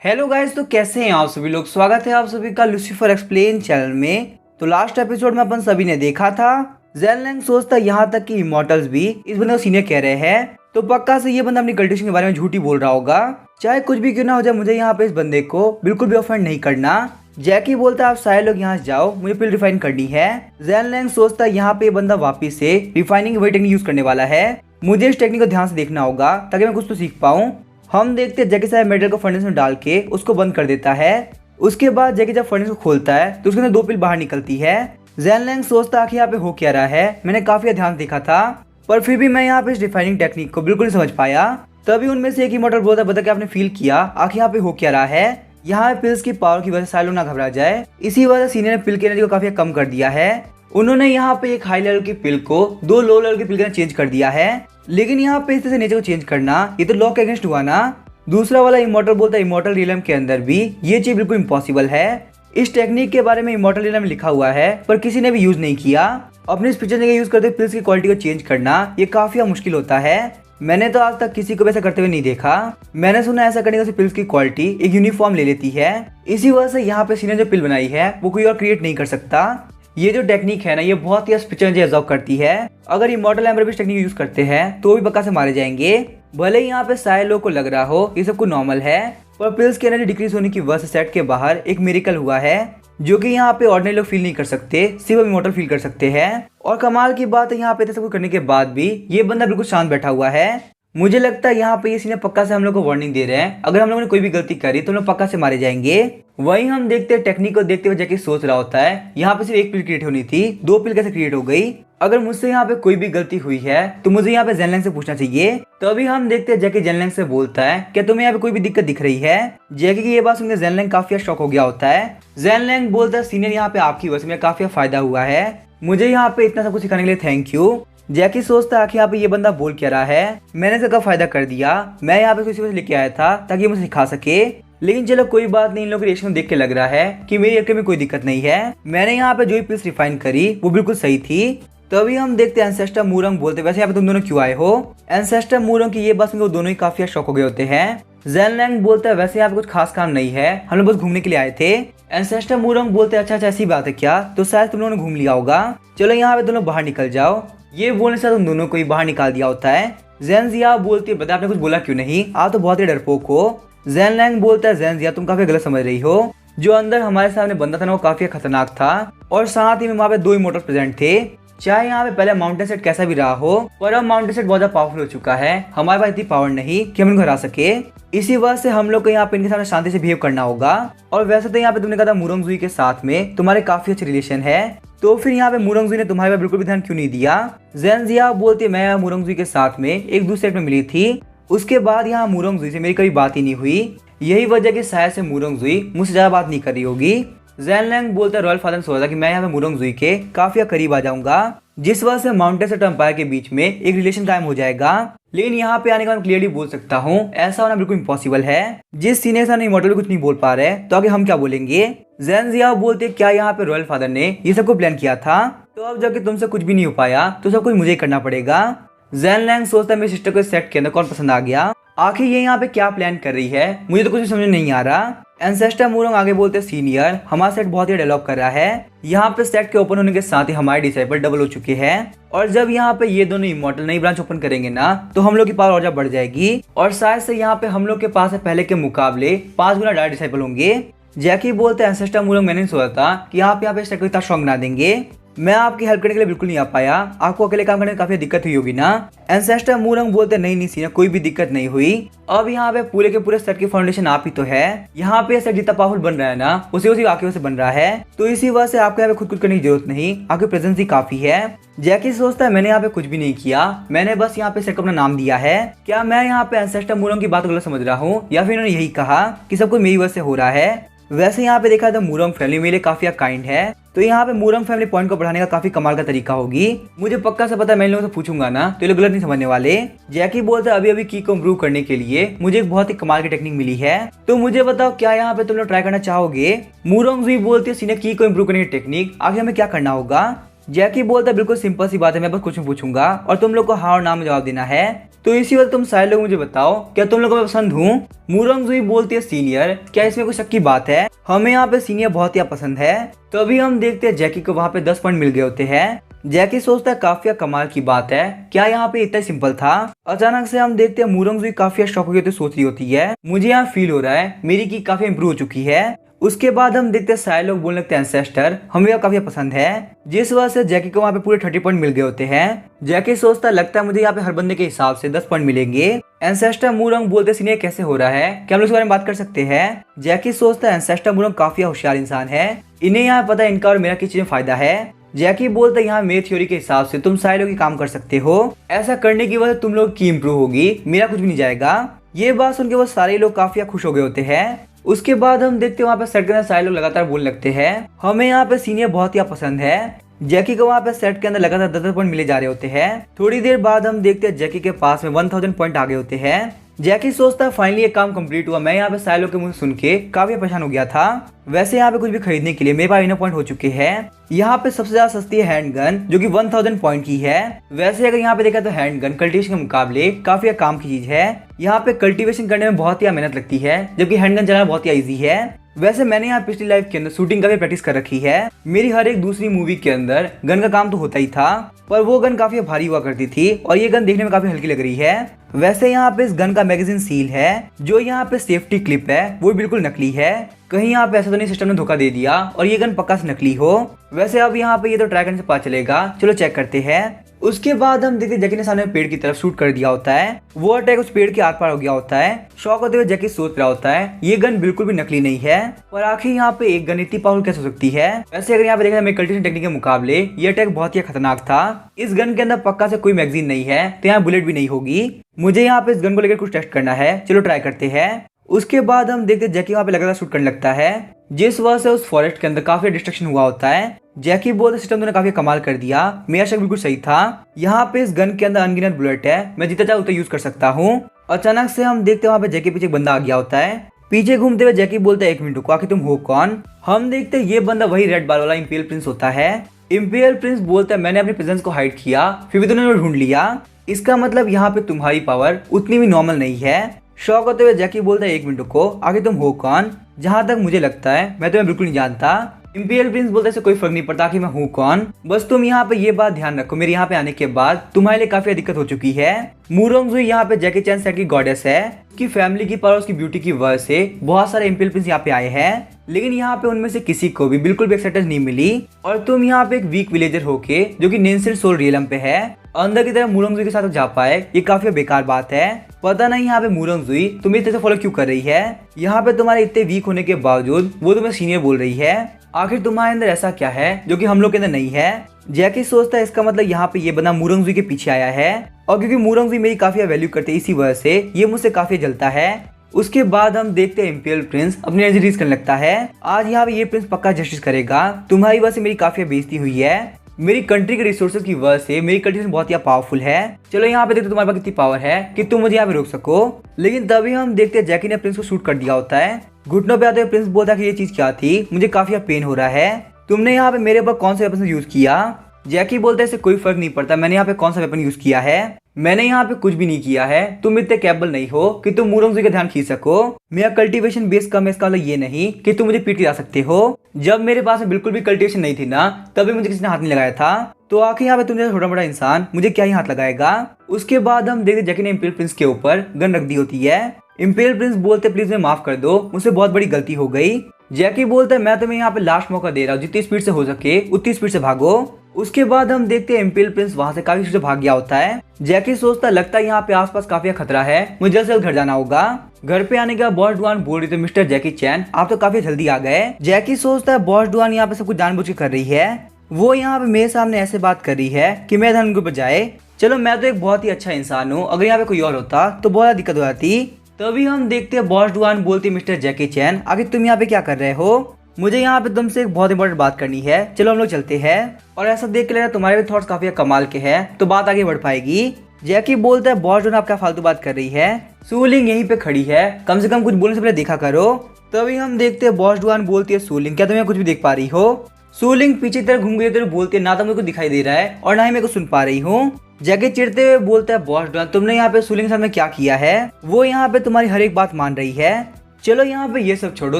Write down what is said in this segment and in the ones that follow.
Hello guys, तो कैसे हैं आप सभी लोग। स्वागत है आप सभी का लूसीफर एक्सप्लेन चैनल में। तो लास्ट एपिसोड में अपन सभी ने देखा था ज़ेन लैंग सोचता यहाँ तक कि इमॉर्टल्स भी इस बंदे को सीनियर कह रहे हैं, तो पक्का से ये बंदा अपनी कल्टिवेशन के बारे में झूठी बोल रहा होगा। चाहे कुछ भी क्यों ना हो जाए, मुझे यहाँ पे इस बंदे को बिल्कुल भी ऑफेंड नहीं करना। जैकी बोलता है आप सारे लोग यहाँ से जाओ, मुझे पिल रिफाइन करनी है। ज़ेन लैंग सोचता है यहाँ पे ये बंदा वापिस से रिफाइनिंग वही टेक्निक यूज करने वाला है। मुझे इस टेक्निक को ध्यान से देखना होगा ताकि मैं कुछ तो सीख पाऊँ। हम देखते हैं जैकी साहब मेटल को फर्नेस में डाल के उसको बंद कर देता है। उसके बाद जैकी जब फर्नेस को खोलता है तो उसके अंदर 2 पिल बाहर निकलती है। ज़ेन लैंग सोचता है कि यहाँ पे हो क्या रहा है, मैंने काफी ध्यान देखा था पर फिर भी मैं यहाँ पे इस रिफाइनिंग टेक्निक को बिल्कुल नहीं समझ पाया। तभी उनमें से एक इमॉर्टल बोलता बता के आपने फील किया आखिर यहाँ पे हो क्या रहा है। यहाँ पिल्स की पावर की वजह से सारे लोग ना घबरा जाए, इसी वजह से सीनियर ने पिल की एनर्जी को काफी कम कर दिया है। उन्होंने यहाँ पे एक हाई लेवल की पिल को 2 लो लेवल की पिल के अंदर चेंज कर दिया है। लेकिन यहाँ पे इस तरह से नेचर को चेंज करना ये तो लॉ के अगेंस्ट हुआ ना। दूसरा वाला इमॉर्टल बोलता है इमॉर्टल रियलम के अंदर भी ये चीज बिल्कुल इम्पॉसिबल है। इस टेक्निक के बारे में इमॉर्टल रियलम में लिखा हुआ है पर किसी ने भी यूज नहीं किया। अपने स्पीचर जगह यूज करते पिल्स की क्वालिटी को चेंज करना ये काफी मुश्किल होता है। मैंने तो आज तक किसी को वैसा करते हुए नहीं देखा। मैंने सुना ऐसा करने से पिल्स की क्वालिटी एक यूनिफॉर्म ले लेती है। इसी वजह से यहाँ पे सीनियर जो पिल बनाई है वो कोई और क्रिएट नहीं कर सकता। ये जो टेक्निक है ना ये बहुत ही स्पिरिचुअल एनर्जी एब्जॉर्ब करती है। अगर इमॉर्टल एम्बर भी इस टेक्निक यूज करते हैं तो भी पक्का से मारे जाएंगे। भले ही यहाँ पे सारे लोगों को लग रहा हो ये सब कुछ नॉर्मल है, पर पिल्स की एनर्जी डिक्रीज होने की वजह से सेट के बाहर एक मिरेकल हुआ है जो कि यहाँ पे ऑर्डिनरी लोग फील नहीं कर सकते, सिर्फ इमॉर्टल फील कर सकते हैं। और कमाल की बात है यहाँ पे सब कुछ करने के बाद भी ये बंदा बिल्कुल शांत बैठा हुआ है। मुझे लगता है यहाँ पे ये सीनियर पक्का से हम लोग को वार्निंग दे रहे हैं, अगर हम लोगों ने कोई भी गलती करी तो हम लोग पक्का से मारे जाएंगे। वहीं हम देखते हैं टेक्निक को देखते हुए जैकी सोच रहा होता है यहाँ पे सिर्फ एक पिल क्रिएट होनी थी, 2 पिल कैसे क्रिएट हो गई। अगर मुझसे यहाँ पे कोई भी गलती हुई है तो मुझे यहाँ पे ज़ेन लैंग से पूछना चाहिए। तो अभी हम देखते हैं जैकी ज़ेन लैंग से बोलता है क्या तुम्हें यहाँ पे कोई भी दिक्कत दिख रही है। जैकी की ये बात सुनकर ज़ेन लैंग काफी शॉक हो गया होता है। ज़ेन लैंग बोलता है सीनियर यहाँ पे आपकी वजह से मेरा काफी फायदा हुआ है, मुझे यहाँ पे इतना सब कुछ सिखाने के लिए थैंक यू। जैकी सोचता है आखिर यहाँ पे ये बंदा बोल क्या रहा है, मैंने इसका फायदा कर दिया, मैं यहाँ पे किसी वजह लेके आया था ताकि मुझे सिखा सके। लेकिन चलो कोई बात नहीं, इन लोगों के रिएक्शन देख के लग रहा है कि मेरी एक्टिंग में कोई दिक्कत नहीं है। मैंने यहाँ पे जो भी पिल्स रिफाइन करी वो बिल्कुल सही थी। तभी हम देखते हैं एंसेस्टर मूरंग बोलते वैसे यहाँ पे तुम दोनों क्यों आए हो। एंसेस्टर मूरंग की ये बात सुनकर वो दोनों ही काफी शॉक हो गए होते हैं। ज़ेन लैंग बोलता है वैसे यहाँ पे कुछ खास काम नहीं है, हम लोग बस घूमने के लिए आए थे। एंसेस्टर मूरंग बोलते हैं अच्छा ऐसी बात है क्या, तो शायद तुम लोगों ने घूम लिया होगा, चलो यहाँ पे दोनों बाहर निकल जाओ। ये बोलने से तुम दोनों को ही बाहर निकाल दिया होता है। ज़ेन जिया बोलती है बता आपने कुछ बोला क्यों नहीं, आप तो बहुत ही डरपोक हो। ज़ेन लैंग बोलता है ज़ेन जिया तुम काफी गलत समझ रही हो, जो अंदर हमारे सामने बंदा था ना वो काफी खतरनाक था और साथ ही में वहाँ पे 2 इमॉर्टल प्रेजेंट थे। चाहे यहाँ पे पहले माउंटेन सेट कैसा भी रहा हो पर अब माउंटेन सेट बहुत ज्यादा पावरफुल हो चुका है, हमारे पास इतनी पावर नहीं कि हम इनको हरा सके। इसी वजह से हम लोग को यहाँ पे इनके सामने शांति से बिहेव करना होगा। और वैसे तो यहाँ पे तुमने कहा था मूरोंग-जुई के साथ में तुम्हारे काफी अच्छे रिलेशन है, तो फिर यहाँ पे मूरोंग-जुई ने तुम्हारे पे बिल्कुल भी ध्यान क्यों नहीं दिया। ज़ेन जिया बोलती है मैं मूरोंग-जुई के साथ में एक दूसरे सेट में मिली थी, उसके बाद यहाँ मूरोंग-जुई से मेरी कभी बात ही नहीं हुई, यही वजह कि शायद से मूरोंग-जुई मुझसे ज्यादा बात नहीं कर रही होगी। ज़ेन लैंग बोलता है रॉयल फादर ने सोचा कि मैं यहाँ पे मूरोंग-जुई के काफी करीब आ जाऊंगा, जिस वजह से माउंटेन सेट एम्पायर के बीच में एक रिलेशन कायम हो जाएगा। लेकिन यहाँ पे आने का मैं क्लियरली बोल सकता हूँ ऐसा होना बिल्कुल इम्पॉसिबल है। जिस सीनियर सामने इमॉर्टल भी कुछ नहीं बोल पा रहे तो आगे हम क्या बोलेंगे। ज़ेन जिया बोलते क्या यहाँ पे रॉयल फादर ने ये सब कुछ प्लान किया था, तो अब जबकि तुमसे कुछ भी नहीं हो पाया तो सब कुछ मुझे ही करना पड़ेगा। ज़ेन लैंग सोचता है मेरी सिस्टर को सेट के अंदर कौन पसंद आ गया, आखिर ये यहाँ पे क्या प्लान कर रही है, मुझे तो कुछ समझ नहीं आ रहा। एंसेस्टर मूरंग आगे बोलते सीनियर हमारा सेट बहुत ही डेवलप कर रहा है, यहाँ पे सेट के ओपन होने के साथ ही हमारे डिसाइपल डबल हो चुके हैं और जब यहाँ पे ये दोनों इमॉर्टल नई ब्रांच ओपन करेंगे ना तो हम लोग की पावर और ज्यादा बढ़ जाएगी और शायद से यहाँ पे हम लोग के पास पहले के मुकाबले 5 गुना ज्यादा डिसाइपल होंगे। जैकी बोलते हैं एंसेस्टर मूरंग मैंने सोचा था कि यहाँ पे सेट को इतना स्ट्रॉन्ग बना देंगे, मैं आपकी हेल्प करने के लिए बिल्कुल नहीं आ पाया, आपको अकेले काम करने में काफी दिक्कत हुई होगी ना। एंसेस्टर मूरंग बोलते नहीं सीनियर कोई भी दिक्कत नहीं हुई, अब यहाँ पे पूरे के पूरे सेट की फाउंडेशन आप ही तो है, यहाँ पे सेट जितना पावरफुल बन रहा है ना उसी आपकी वजह से बन रहा है, तो इसी वजह से आपको यहाँ पे खुद करने की जरूरत नहीं, आपकी प्रेजेंस ही काफी है। जैकी सोचता है मैंने यहाँ पे कुछ भी नहीं किया, मैंने बस यहाँ पे सेट को अपना नाम दिया है। क्या मैं यहाँ पे एंसेस्टर मूरंग की बात गलत समझ रहा हूँ या फिर इन्होंने यही कहा कि सब कुछ मेरी वजह से हो रहा है। वैसे यहाँ पे देखा तो मूरंग फैमिली मेरे काफी काइंड है, तो यहाँ पे मूरंग फैमिली पॉइंट को बढ़ाने का काफी कमाल का तरीका होगी। मुझे पक्का से पता है मैं इन लोगों से पूछूंगा ना तो ये लोग गलत नहीं समझने वाले। जैकी बोलता है अभी की को इम्प्रूव करने के लिए मुझे एक बहुत ही कमाल की टेक्निक मिली है, तो मुझे बताओ क्या यहाँ पे तुम लोग ट्राई करना चाहोगे। मूरंग-जुई बोलती है सीनियर की को इम्प्रूव करने की टेक्निक आगे हमें क्या करना होगा। जैकी बोलता है बिल्कुल सिंपल सी बात है, मैं बस कुछ पूछूंगा और तुम लोग को हाँ और ना में जवाब देना है। तो इसी वक्त तुम सारे लोग मुझे बताओ, क्या तुम लोगों को मैं पसंद हूँ? मुरंगजुई बोलती है सीनियर, क्या इसमें कोई शक की बात है? हमें यहाँ पे सीनियर बहुत ही पसंद है। तो अभी हम देखते हैं जैकी को वहाँ पे 10 पॉइंट मिल गए होते हैं। जैकी सोचता है काफी कमाल की बात है, क्या यहाँ पे इतना सिंपल था? अचानक से हम देखते हैं मुरंगजुई काफी शॉक हो गई, सोच रही होती है मुझे यहाँ फील हो रहा है मेरी की काफी इंप्रूव हो चुकी है। उसके बाद हम देखते हैं सारे लोग बोलने लगते हैं एंसेस्टर, हमें यह काफी पसंद है, जिस वजह से जैकी को वहाँ पे पूरे 30 पॉइंट मिल गए होते हैं। जैकी सोचता है लगता है मुझे यहाँ पे हर बंदे के हिसाब से 10 पॉइंट मिलेंगे। एंसेस्टर मुरंग बोलते सीनियर कैसे हो रहा है, क्या हम लोग इस बारे में बात कर सकते हैं? जैकी सोचता है एंसेस्टर मुरंग काफी होशियार इंसान है, इन्हें यहाँ पता है इनका और मेरा किस चीज में फायदा है। जैकी बोलता है यहाँ मेरी थ्योरी के हिसाब से तुम सारे लोग ही काम कर सकते हो, ऐसा करने की वजह तुम लोग की इम्प्रूव होगी, मेरा कुछ भी नहीं जाएगा। ये बात सुनकर वो सारे लोग काफी खुश हो गए होते हैं। उसके बाद हम देखते हैं वहाँ पे सेट के अंदर सारे लोग लगातार बोलने लगते हैं हमें यहाँ पे सीनियर बहुत ही पसंद है। जैकी को वहाँ पे सेट के अंदर लगातार 10 पॉइंट मिले जा रहे होते हैं। थोड़ी देर बाद हम देखते हैं जैकी के पास में 1000 पॉइंट आ गए होते हैं। जैकी सोचता है फाइनली ये काम कंप्लीट हुआ। मैं यहाँ पे सारे लोग के मुंह सुन के काफी परेशान हो गया था। वैसे यहाँ पे कुछ भी खरीदने के लिए मेरे पास 9 पॉइंट हो चुके हैं। यहाँ पे सबसे ज्यादा सस्ती है हैंडगन जो कि 1000 पॉइंट की है। वैसे अगर यहाँ पे देखा तो हैंडगन कल्टिवेशन के मुकाबले काफी काम की चीज है। यहाँ पे कल्टिवेशन करने में बहुत ही मेहनत लगती है, जबकि हैंडगन चलाना बहुत ही ईजी है। वैसे मैंने यहाँ पिछली लाइफ के अंदर शूटिंग का भी प्रैक्टिस कर रखी है। मेरी हर एक दूसरी मूवी के अंदर गन का काम तो होता ही था, पर वो गन काफी भारी हुआ करती थी और ये गन देखने में काफी हल्की लग रही है। वैसे यहाँ पे इस गन का मैगजीन सील है, जो यहाँ पे सेफ्टी क्लिप है वो बिल्कुल नकली है। कहीं यहाँ पे ऐसा तो नहीं सिस्टम ने धोखा दे दिया और ये गन पक्का से नकली हो। वैसे अब यहाँ पे ये तो ट्राई करने से पता चलेगा, चलो चेक करते हैं। उसके बाद हम देखते जैकी ने सामने पेड़ की तरफ शूट कर दिया होता है। वो अटैक उस पेड़ के आर पार हो गया होता है। शॉक होते हुए जैकी सोच रहा होता है ये गन बिल्कुल भी नकली नहीं है, और आखिर यहाँ पे एक गन इतनी पावरफुल कैसे हो सकती है? वैसे अगर यहाँ पे देखा जाए कल्टिवेशन टेक्निक के मुकाबले ये अटैक बहुत ही खतरनाक था। इस गन के अंदर पक्का से कोई मैगजीन नहीं है, तो यहाँ बुलेट भी नहीं होगी। मुझे यहाँ पे इस गन को लेकर कुछ टेस्ट करना है, चलो ट्राई करते हैं। उसके बाद हम देखते जैकी वहाँ पे लगातार शूट करने लगता है, जिस वजह से उस फॉरेस्ट के अंदर काफी डिस्ट्रक्शन हुआ होता है। जैकी बोलते सिस्टम तुमने काफी कमाल कर दिया, मेरा शक बिल्कुल सही था। यहाँ पे इस गन के अंदर अनगिनत बुलेट है, मैं जितना चाहूँ उतना यूज कर सकता हूँ। अचानक से हम देखते वहाँ पे जैकी पीछे एक बंदा आ गया होता है। पीछे घूमते हुए जैकी बोलता है 1 मिनट रुको, आखिर तुम हो कौन? हम देखते ये बंदा वही रेड बाल वाला इंपीरियल प्रिंस होता है। इंपीरियल प्रिंस बोलता है मैंने अपनी प्रेजेंस को हाइड किया, फिर भी तुमने ढूंढ लिया, इसका मतलब यहाँ पे तुम्हारी पावर उतनी भी नॉर्मल नहीं है। शॉक होते हुए जैकी बोलता है 1 मिनट रुको, आखिर तुम हो कौन? जहाँ तक मुझे लगता है मैं तुम्हें बिल्कुल नहीं जानता। इंपीरियल प्रिंस बोलते हैं कोई फर्क नहीं पड़ता कि मैं हूँ कौन, बस तुम यहाँ पे ये बात ध्यान रखो मेरे यहाँ पे आने के बाद तुम्हारे लिए काफी दिक्कत हो चुकी है। मुरोंगजुई यहाँ पे जैकी चैन सेट की गॉडेस है, कि फैमिली की पावर उसकी ब्यूटी की वजह से बहुत सारे इंपीरियल प्रिंस यहाँ पे आए हैं, लेकिन यहाँ पे उनमें से किसी को भी बिल्कुल भी एक्सेप्टेंस नहीं मिली। और तुम यहाँ पे एक वीक विलेजर होके जो कि नेंसिल सोल रियलम पे है, अंदर की तरफ मुरोंगजुई के साथ जा पाए, ये काफी बेकार बात है। पता नहीं यहाँ पे मुरोंगजुई तुम्हें इतने से फॉलो क्यों कर रही है? यहाँ पे तुम्हारे इतने वीक होने के बावजूद वो तुम्हें सीनियर बोल रही है, आखिर तुम्हारे अंदर ऐसा क्या है जो कि हम लोग के अंदर नहीं है? जैकी सोचता है इसका मतलब यहाँ पे ये बंदा मुरोंगजुई के पीछे आया है, और क्योंकि मुरोंगजुई मेरी काफी वैल्यू करते हैं इसी वजह से ये मुझसे काफी जलता है। उसके बाद हम देखते हैं इंपीरियल प्रिंस अपनी एनर्जी रीच करने लगता है। आज यहाँ पे ये प्रिंस पक्का जस्टिस करेगा, तुम्हारी वजह से मेरी काफी बेइज्जती हुई है, मेरी कंट्री के रिसोर्सेज की वजह से मेरी कंट्री बहुत ही पावरफुल है। चलो यहाँ पे देखते तुम्हारे पास कितनी पावर है कि तुम मुझे यहाँ पे रोक सको। लेकिन तभी हम देखते हैं जैकी ने प्रिंस को शूट कर दिया होता है। घुटनों पे आते हुए प्रिंस बोलता है कि ये चीज क्या थी, मुझे काफी पेन हो रहा है, तुमने यहाँ पे मेरे ऊपर कौन सा वेपन यूज किया? जैकी बोलता है इससे कोई फर्क नहीं पड़ता मैंने यहाँ पे कौन सा वेपन यूज किया है, मैंने यहाँ पे कुछ भी नहीं किया है, तुम इतने कैपेबल नहीं हो कि तुम मुरोंगजुई का ध्यान खींच सको। मेरा कल्टीवेशन बेस कम है, इसका मतलब ये नहीं कि तुम मुझे पीट के जा सकते हो। जब मेरे पास में बिल्कुल भी कल्टीवेशन नहीं थी ना, तभी मुझे किसी ने हाथ नहीं लगाया था, तो आखिर यहाँ पे तुम जैसा छोटा मोटा इंसान मुझे क्या ही हाथ लगाएगा? उसके बाद हम देखते जैकी ने इंपीरियल प्रिंस के ऊपर गन रख दी होती है। इंपीरियल प्रिंस बोलते प्लीज मुझे माफ कर दो, मुझसे बहुत बड़ी गलती हो गई। जैकी बोलता है मैं तुम्हें यहाँ पे लास्ट मौका दे रहा हूँ, जितनी स्पीड से हो सके उतनी स्पीड से भागो। उसके बाद हम देखते हैं इंपीरियल प्रिंस वहां से काफी स्पीड से भाग गया होता है। जैकी सोचता है लगता है यहाँ पे आसपास काफी खतरा है, मुझे जल्द से जल्द घर जाना होगा। घर पे आने के बाद बॉस डुआन बोल रही थी मिस्टर जैकी चैन आप तो काफी जल्दी आ गए। जैकी सोचता है बॉस डुआन यहाँ पे सब कुछ जानबूझ के कर रही है, वो यहाँ पे मेरे सामने ऐसे बात कर रही है कि मैं धन को बजाए। चलो मैं तो एक बहुत ही अच्छा इंसान हूँ, अगर यहाँ पे कोई और होता तो बहुत ज्यादा दिक्कत हो जाती। तभी हम देखते हैं बॉस डुआन बोलती मिस्टर जैकी चैन आखिर तुम यहाँ पे क्या कर रहे हो, मुझे यहाँ पे तुमसे एक बहुत इंपॉर्टेंट बात करनी है, चलो हम लोग चलते हैं। और ऐसा देख के लग रहा है तुम्हारे भी थॉट्स काफी कमाल के हैं, तो बात आगे बढ़ पाएगी। जैकी बोलता है बॉस डुआन आप क्या फालतू बात कर रही है, सूलिंग यहीं पे खड़ी है, कम से कम कुछ बोलने से पहले देखा करो। तभी हम देखते हैं बॉस डुआन बोलती है सूलिंग क्या तुम्हें कुछ भी देख पा रही हो? सूलिंग पीछे की तरफ घूम गई तो बोलते ना तो मेरे को दिखाई दे रहा है और ना ही मेरे को सुन पा रही हूँ। जैकी चिढ़ते हुए बोलता है बॉस डॉन तुमने यहाँ पे सूलिंग के साथ में क्या किया है, वो यहाँ पे तुम्हारी हर एक बात मान रही है। चलो यहाँ पे ये सब छोड़ो,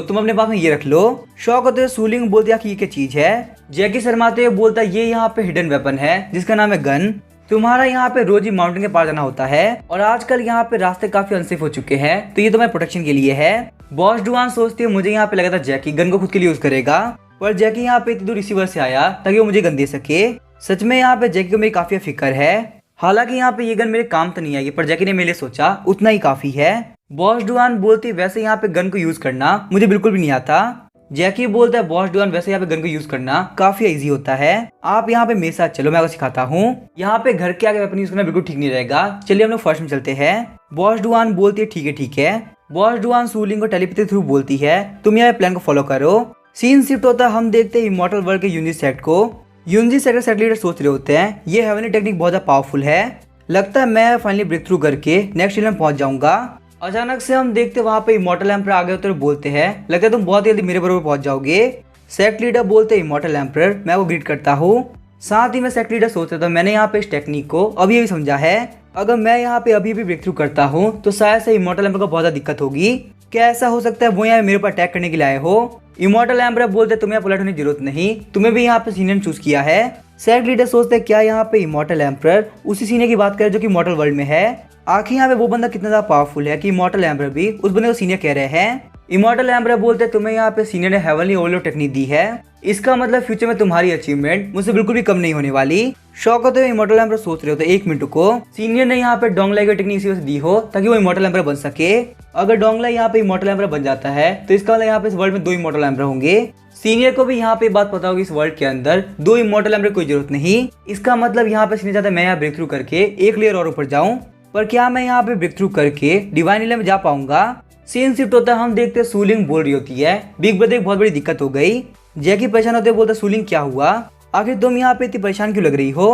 तुम अपने पास में ये रख लो। शौक होते हुए सूलिंग बोलती है कि ये क्या चीज है। जैकी शर्माते हुए बोलता है ये यहाँ पे हिडन वेपन है जिसका नाम है गन। तुम्हारा यहाँ पे रोज ही माउंटेन के पार जाना होता है और आजकल यहाँ पे रास्ते काफी अनसेफ हो चुके हैं, तो ये तुम्हारे प्रोटेक्शन के लिए है। बॉस डुआन सोचती है मुझे यहाँ पे लगा था जैकी गन को खुद के लिए यूज करेगा, पर जैकी यहाँ पे इतनी दूर रिसीवर से आया ताकि वो मुझे गन दे सके। सच में यहाँ पे जैकी को मेरी काफी फिक्र है। हालांकि यहाँ पे ये गन मेरे काम तो नहीं आई, पर जैकी ने मेरे लिए सोचा उतना ही काफी है। बॉस डुआन बोलती वैसे यहाँ पे गन को यूज करना मुझे बिल्कुल भी नहीं आता। जैकी बोलता है बॉस डुआन वैसे यहाँ पे गन को यूज करना काफी इजी होता है, आप यहाँ पे मेरे साथ चलो मैं आपको सिखाता हूँ। यहाँ पे घर के आगे वेपन यूज करना बिल्कुल ठीक नहीं रहेगा, चलिए हम लोग फर्स्ट में चलते हैं। बॉस डुआन बोलती है ठीक है ठीक है। बॉस डुआन सूलिंग को टेलीपैथी थ्रू बोलती है तुम यहाँ प्लान को फॉलो करो। सीन शिफ्ट होता है, हम देखते हैं इमॉर्टल वर्ल्ड के यूनिट सेट को। यूनिट सेट सेट लीडर सोच रहे होते हैं ये हेवनली टेक्निक बहुत ज्यादा पावरफुल है, लगता है मैं फाइनली ब्रेक थ्रू करके नेक्स्ट लेवल में पहुंच जाऊंगा। अचानक से हम देखते वहाँ पे इमॉर्टल एम्पर आ गए तो बोलते हैं लगता है तुम बहुत जल्दी मेरे बराबर पहुंच जाओगे। सेक्ट लीडर बोलते हैं इमॉर्टल एम्पर मैं वो ग्रीट करता हूँ। साथ ही मैं सेक्ट लीडर सोच रहा था मैंने यहाँ पे इस टेक्निक को अभी समझा है, अगर मैं यहाँ पे अभी भी ब्रेक थ्रू करता हूँ तो शायद से इमॉर्टल एम्पर को बहुत ज्यादा दिक्कत होगी। क्या ऐसा हो सकता है वो यहाँ मेरे ऊपर अटैक करने के लिए आए हो। इमॉर्टल एम्पर बोलते तुम्हें पोलाइट होने की जरूरत नहीं, तुम्हें भी यहाँ पे सीनियर चूज किया है। सेक्ट लीडर सोचते हैं क्या यहाँ पे इमॉर्टल एम्पर उसी सीनियर की बात करे जो कि इमॉर्टल वर्ल्ड में है। आखिर यहाँ पे वो बंदा कितना ज्यादा पावरफुल है कि इमॉर्टल एम्पर भी उस बंदे को सीनियर कह रहे हैं। इमॉर्टल एम्पर बोलते हैं तुम्हें यहाँ पे सीनियर ने हेवनली ओवरलोड टेक्निक दी है, इसका मतलब फ्यूचर में तुम्हारी अचीवमेंट मुझसे बिल्कुल भी कम नहीं होने वाली। शौक होते हुए इमॉर्टल एम्पर सोच रहे होते एक मिनट को सीनियर ने यहाँ पे डोंगलाई की टेक्निक इसी वजह से दी हो ताकि वो इमॉर्टल एम्पर बन सके। अगर डोंगलाई यहाँ पे इमॉर्टल एम्पर बन जाता है तो इसका मतलब यहाँ पे इस वर्ल्ड में 2 इमॉर्टल एम्पर होंगे। सीनियर को भी यहाँ पे बात पता होगी इस वर्ल्ड के अंदर 2 इमॉर्टल एम्पर कोई जरूरत नहीं, इसका मतलब यहाँ पे सीनियर चाहता है मैं यहाँ ब्रेक थ्रू करके एक लेयर और ऊपर जाऊँ, पर क्या मैं यहाँ पे ब्रेक थ्रू करके डिवाइन लेयर में जा पाऊंगा। सीन शिफ्ट होता है, हम देखते हैं सूलिंग बोल रही होती है बिग ब्रदर बहुत बड़ी दिक्कत हो गई। जैकी परेशान होते बोलता सूलिंग क्या हुआ, आखिर तुम यहाँ पे इतनी परेशान क्यों लग रही हो।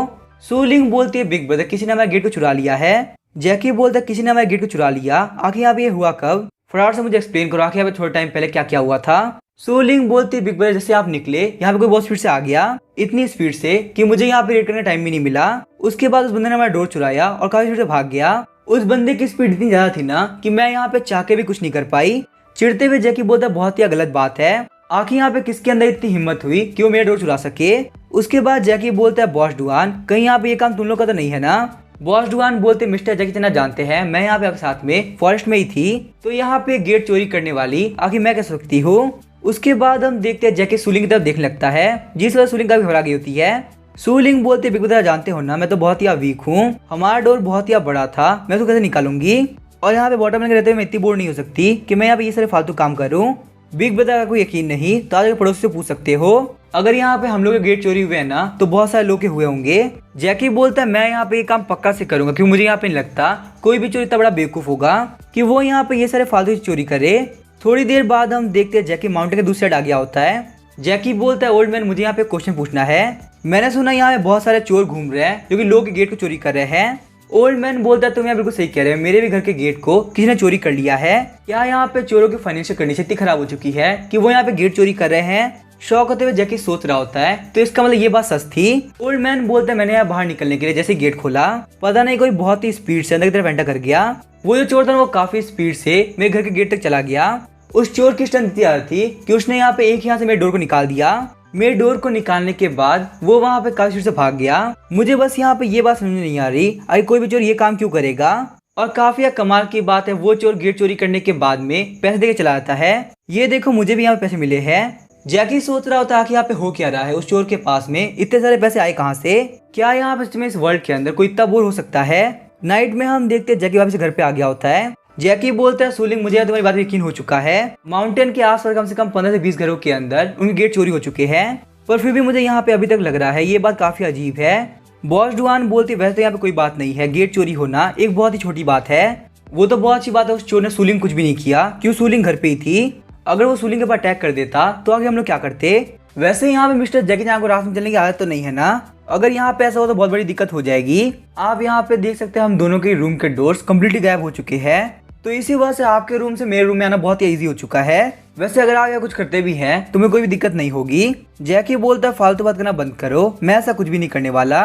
सूलिंग बोलती है बिग ब्रदर किसी ने हमारे गेट को चुरा लिया है। जैकी बोलता है किसी ने हमारे गेट को चुरा लिया, आखिर यहाँ पे ये हुआ कब, फटाफट से मुझे एक्सप्लेन करो आखिर यहाँ पे थोड़ा टाइम पहले क्या क्या हुआ था। सूलिंग बोलती है बिग ब्रदर जैसे आप निकले यहाँ पे कोई बहुत स्पीड से आ गया, इतनी स्पीड से कि मुझे यहाँ पे रेड करने टाइम भी नहीं मिला। उसके बाद उस बंदे ने हमारा डोर चुराया और काफी स्पीड से भाग गया। उस बंदे की स्पीड इतनी ज्यादा थी ना कि मैं यहाँ पे चाह के भी कुछ नहीं कर पाई। चिढ़ते हुए जैकी बोलता बहुत ही गलत बात है, आखिर यहाँ पे किसके अंदर इतनी हिम्मत हुई कि वो मेरा डोर चुरा सके। उसके बाद जैकी बोलता है बॉस डुआन कहीं यहाँ पे ये काम तुम लोग का तो नहीं है ना। बॉस डुआन बोलते मिस्टर जैकी जना जानते हैं मैं यहाँ पे आपके साथ में फॉरेस्ट में ही थी, तो यहाँ पे गेट चोरी करने वाली आखिर मैं कह सकती हूँ। उसके बाद हम देखते हैं जैकी सूलिंग की तरफ देखने लगता है जिस वजह सूलिंग काफी घबरा गई होती है। सूलिंग बोलते बिग ब्रदर जानते हो ना मैं तो बहुत ही वीक हूँ, हमारा डोर बहुत ही बड़ा था मैं तो कैसे निकालूंगी, और यहाँ पे बॉटम में रहते हुए मैं इतनी बोर नहीं हो सकती कि मैं यहाँ पे ये सारे फालतू काम करूँ। बिग ब्रदर का कोई यकीन नहीं तो आज पड़ोसी से पूछ सकते हो, अगर यहाँ पे हम लोग के गेट चोरी हुए हैं ना तो बहुत सारे लोग के हुए होंगे। जैकी बोलता है मैं यहाँ पे ये काम पक्का से करूंगा क्योंकि मुझे यहाँ पे नहीं लगता कोई भी चोरी इतना बड़ा बेवकूफ होगा कि वो यहाँ पे ये सारे फालतू चोरी करे। थोड़ी देर बाद हम देखते हैं जैकी माउंटेन के दूसरी साइड आ गया होता है। जैकी बोलता है ओल्ड मैन मुझे यहाँ पे क्वेश्चन पूछना है, मैंने सुना यहाँ पे बहुत सारे चोर घूम रहे हैं जो कि लोग के गेट को चोरी कर रहे हैं। ओल्ड मैन बोलता है तुम यहाँ बिल्कुल सही कह रहे हो, मेरे भी घर के गेट को किसी ने चोरी कर लिया है। क्या यहाँ पे चोरों की फाइनेंशियल कंडीशन इतनी खराब हो चुकी है कि वो यहाँ पे गेट चोरी कर रहे हैं। शौक होते हुए जैकी सोच रहा होता है तो इसका मतलब ये बात सच थी। ओल्ड मैन बोलता है मैंने यहाँ बाहर निकलने के लिए जैसे गेट खोला पता नहीं कोई बहुत ही स्पीड से अंदर की तरफ एंटर कर गया। वो जो चोर था वो काफी स्पीड से मेरे घर के गेट तक चला गया। उस चोर की स्ट्रेंथ इतनी ज्यादा थी कि उसने यहाँ पे एक यहाँ से मेरे डोर को निकाल दिया। मेरे डोर को निकालने के बाद वो वहाँ पे काफी से भाग गया। मुझे बस यहाँ पे ये बात समझ नहीं आ रही अगर कोई भी चोर ये काम क्यों करेगा, और काफी कमाल की बात है वो चोर गेट चोरी करने के बाद में पैसे देके चला जाता है। ये देखो मुझे भी यहाँ पे पैसे मिले हैं। जैकी सोच रहा होता है कि यहाँ पे हो क्या रहा है, उस चोर के पास में इतने सारे पैसे आए कहाँ से, क्या यहाँ पे इस वर्ल्ड के अंदर कोई इतना बोर हो सकता है। नाइट में हम देखते हैं जैकी वापस घर पे आ गया होता है। जैकी बोलता है सूलिंग मुझे तुम्हारी बात यकीन हो चुका है, माउंटेन के आसपास कम से कम 15 से 20 घरों के अंदर उनके गेट चोरी हो चुके हैं, पर फिर भी मुझे यहाँ पे अभी तक लग रहा है ये बात काफी अजीब है। बॉस डुआन बोलती वैसे तो यहाँ पे कोई बात नहीं है, गेट चोरी होना एक बहुत ही छोटी बात है। वो तो बहुत अच्छी बात है उस चोर ने सूलिंग कुछ भी नहीं किया क्यों सूलिंग घर पे ही थी, अगर वो सूलिंग के ऊपर अटैक कर देता तो आगे हम लोग क्या करते। वैसे यहाँ पे मिस्टर जैकी को रास्ते में चलने की आदत तो नहीं है ना, अगर यहाँ पे ऐसा हो तो बहुत बड़ी दिक्कत हो जाएगी। आप यहाँ पे देख सकते हैं हम दोनों के रूम के डोर्स कम्प्लीटली गायब हो चुके हैं। तो इसी वजह से आपके रूम से मेरे रूम में आना बहुत ही इजी हो चुका है। वैसे अगर आप यहाँ कुछ करते भी हैं तुम्हें कोई भी दिक्कत नहीं होगी। जैकी बोलता है फालतू बात करना बंद करो, मैं ऐसा कुछ भी नहीं करने वाला।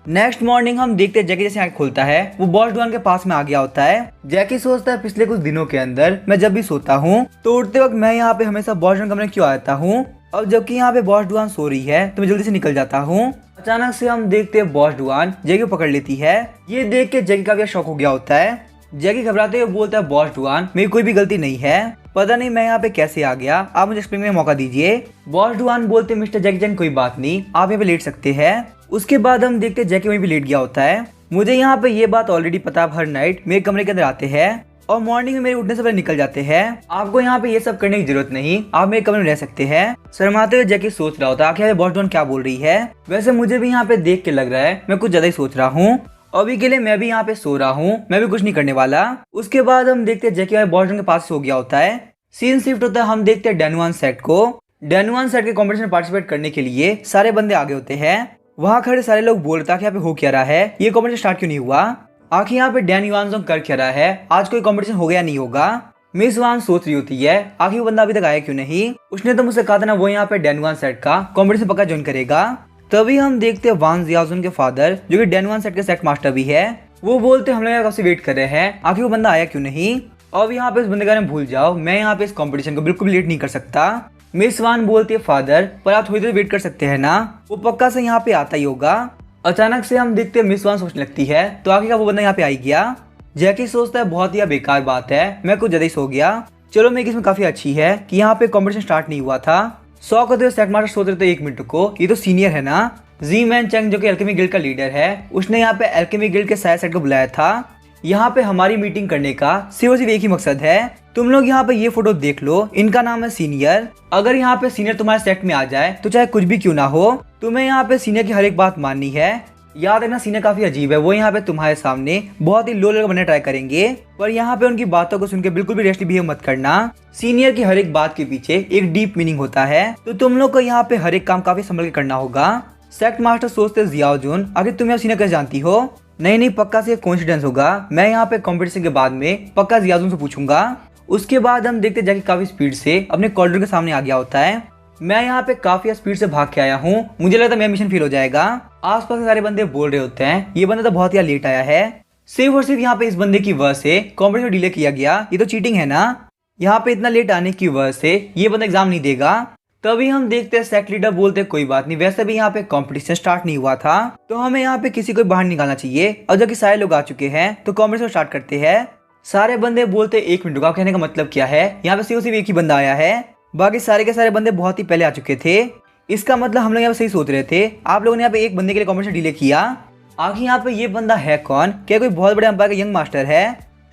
नेक्स्ट मॉर्निंग हम देखते हैं जैकी जैसे आँख खोलता है वो बॉस डुआन के पास में आ गया होता है। जैकी सोचता है पिछले कुछ दिनों के अंदर मैं जब भी सोता हूँ तो उठते वक्त मैं यहाँ पे हमेशा बॉस डुआन कमरे में क्यों आता हूँ, अब जबकि यहाँ पे बॉस डुआन सो रही है तो मैं जल्दी से निकल जाता हूँ। अचानक से हम देखते हैं बॉस डुआन जैकी को पकड़ लेती है। ये देख के जैकी का भी शौक हो गया होता है। जैकी घबराते हुए बोलता है बॉस डुआन मेरी कोई भी गलती नहीं है, पता नहीं मैं यहाँ पे कैसे आ गया, आप मुझे एक्सप्लेन करने का मौका दीजिए। बॉस डुआन बोलते मिस्टर जैकी चैन कोई बात नहीं, आप यहाँ पे लेट सकते हैं। उसके बाद हम देखते जैकी वहीं पे लेट गया होता है। मुझे यहाँ पे ये बात ऑलरेडी पता है, हर नाइट मेरे कमरे के अंदर आते हैं और मॉर्निंग में मेरे उठने से पहले निकल जाते हैं। आपको यहाँ पे ये सब करने की जरूरत नहीं, आप मेरे कमरे में रह सकते हैं। शर्माते हुए जैकी सोच रहा होता है आखिर बॉस डुआन क्या बोल रही है। वैसे मुझे भी यहाँ पे देख के लग रहा है मैं कुछ ज्यादा ही सोच रहा हूँ। अभी के लिए मैं भी यहाँ पे सो रहा हूँ, मैं भी कुछ नहीं करने वाला। उसके बाद हम देखते हैं जैकी बॉस डुआन के पास सो गया होता है। सीन शिफ्ट होता है, हम देखते हैं डेनवान सेट को। डेनवान सेट के कॉम्पिटिशन में पार्टिसिपेट करने के लिए सारे बंदे आगे होते हैं। वहाँ खड़े सारे लोग बोल रहे थे यहाँ पे हो क्या रहा है, ये कॉम्पिटिशन स्टार्ट क्यों नहीं हुआ, आखिर यहाँ पे डैन युवानसोंग कर क्या रहा है, आज कोई कंपटीशन हो गया नहीं होगा। मिस वान सोच रही होती है आखिर वो बंदा अभी तक आया क्यों नहीं, उसने तो मुझसे कहा था ना वो यहाँ पे डेनवान सेट का कंपटीशन पक्का ज्वाइन करेगा। तभी हम देखते हैं वान जियाजुन के फादर जो कि डेनवान सेट के सेट मास्टर भी है, वो बोलते हम लोग कब से वेट कर रहे हैं, आखिर वो बंदा आया क्यों नहीं। अब यहाँ पे इस बंदे का नाम भूल जाओ, मैं यहाँ पे इस कंपटीशन को बिल्कुल लेट नहीं कर सकता। मिस वान बोलती है फादर पर आप थोड़ी देर वेट कर सकते हैं ना, वो पक्का से यहाँ पे आता ही होगा। अचानक से हम देखते हैं मिस वान सोचने लगती है तो आगे का वो बंदा यहाँ पे आई गया। जैकी सोचता है बहुत ही बेकार बात है, मैं कुछ ज्यादा ही सो गया। चलो मेरी किस्मत काफी अच्छी है कि यहाँ पे कंपटीशन स्टार्ट नहीं हुआ था। शौक होते हुए सेट मास्टर सोच रहे थे एक मिनट को, ये तो सीनियर है ना, जी मैन चंग जो कि एल्केमी गिल्ड का लीडर है, उसने यहाँ पे एल्केमी गिल्ड के सारे सेट को बुलाया था। यहाँ पे हमारी मीटिंग करने का सिर्फ एक ही मकसद है, तुम लोग यहाँ पे ये फोटो देख लो, इनका नाम है सीनियर। अगर यहाँ पे सीनियर तुम्हारे सेट में आ जाए तो चाहे कुछ भी क्यों ना हो तुम्हें यहाँ पे सीनियर की हर एक बात माननी है। याद रखना सीनियर काफी अजीब है, वो यहाँ पे तुम्हारे सामने बहुत ही लो लेवल बनने ट्राई करेंगे, पर यहाँ पे उनकी बातों को सुन के बिल्कुल भी रेस्टली बिहेव मत करना। सीनियर की हर एक बात के पीछे एक डीप मीनिंग होता है, तो तुम लोग को यहाँ पे हर एक काम काफी संभल के करना होगा। सेक्ट मास्टर सोचते जियाओजुन आखिर तुम्हें सीनियर कैसे जानती हो, नहीं पक्का से कोइंसिडेंस होगा, मैं यहाँ पे कंपटीशन के बाद में पक्का जियाओजुन से पूछूंगा। उसके बाद हम देखते जैकी काफी स्पीड से अपने कॉरिडोर के सामने आ गया होता है। मैं यहाँ पे काफी स्पीड से भाग के आया हूँ, मुझे लगता है मेरा मिशन फेल हो जाएगा। आसपास के सारे बंदे बोल रहे होते हैं ये बंदा तो बहुत ही लेट आया है, सिर्फ और सिर्फ यहाँ पे इस बंदे की वजह से कॉम्पिटिशन डिले किया गया, ये तो चीटिंग है ना। यहाँ पे इतना लेट आने की वजह से ये बंदा एग्जाम नहीं देगा। तभी हम देखते हैं सेक्ट लीडर बोलते हैं कोई बात नहीं, वैसे भी यहाँ पे कंपटीशन स्टार्ट नहीं हुआ था तो हमें यहाँ पे किसी को बाहर निकालना चाहिए, और जब कि सारे लोग आ चुके हैं तो कंपटीशन स्टार्ट करते हैं। सारे बंदे बोलते एक मिनट का कहने का मतलब क्या है, यहाँ पे सिर्फ एक ही बंदा आया है, बाकी सारे के सारे बंदे बहुत ही पहले आ चुके थे। इसका मतलब हम लोग यहाँ पे सही सोच रहे थे, आप लोगों ने यहाँ पे एक बंदे के लिए कॉम्पिटिशन डिले किया। आखिर यहाँ पे ये बंदा है कौन, क्या कोई बहुत बड़े अंपायर का यंग मास्टर है।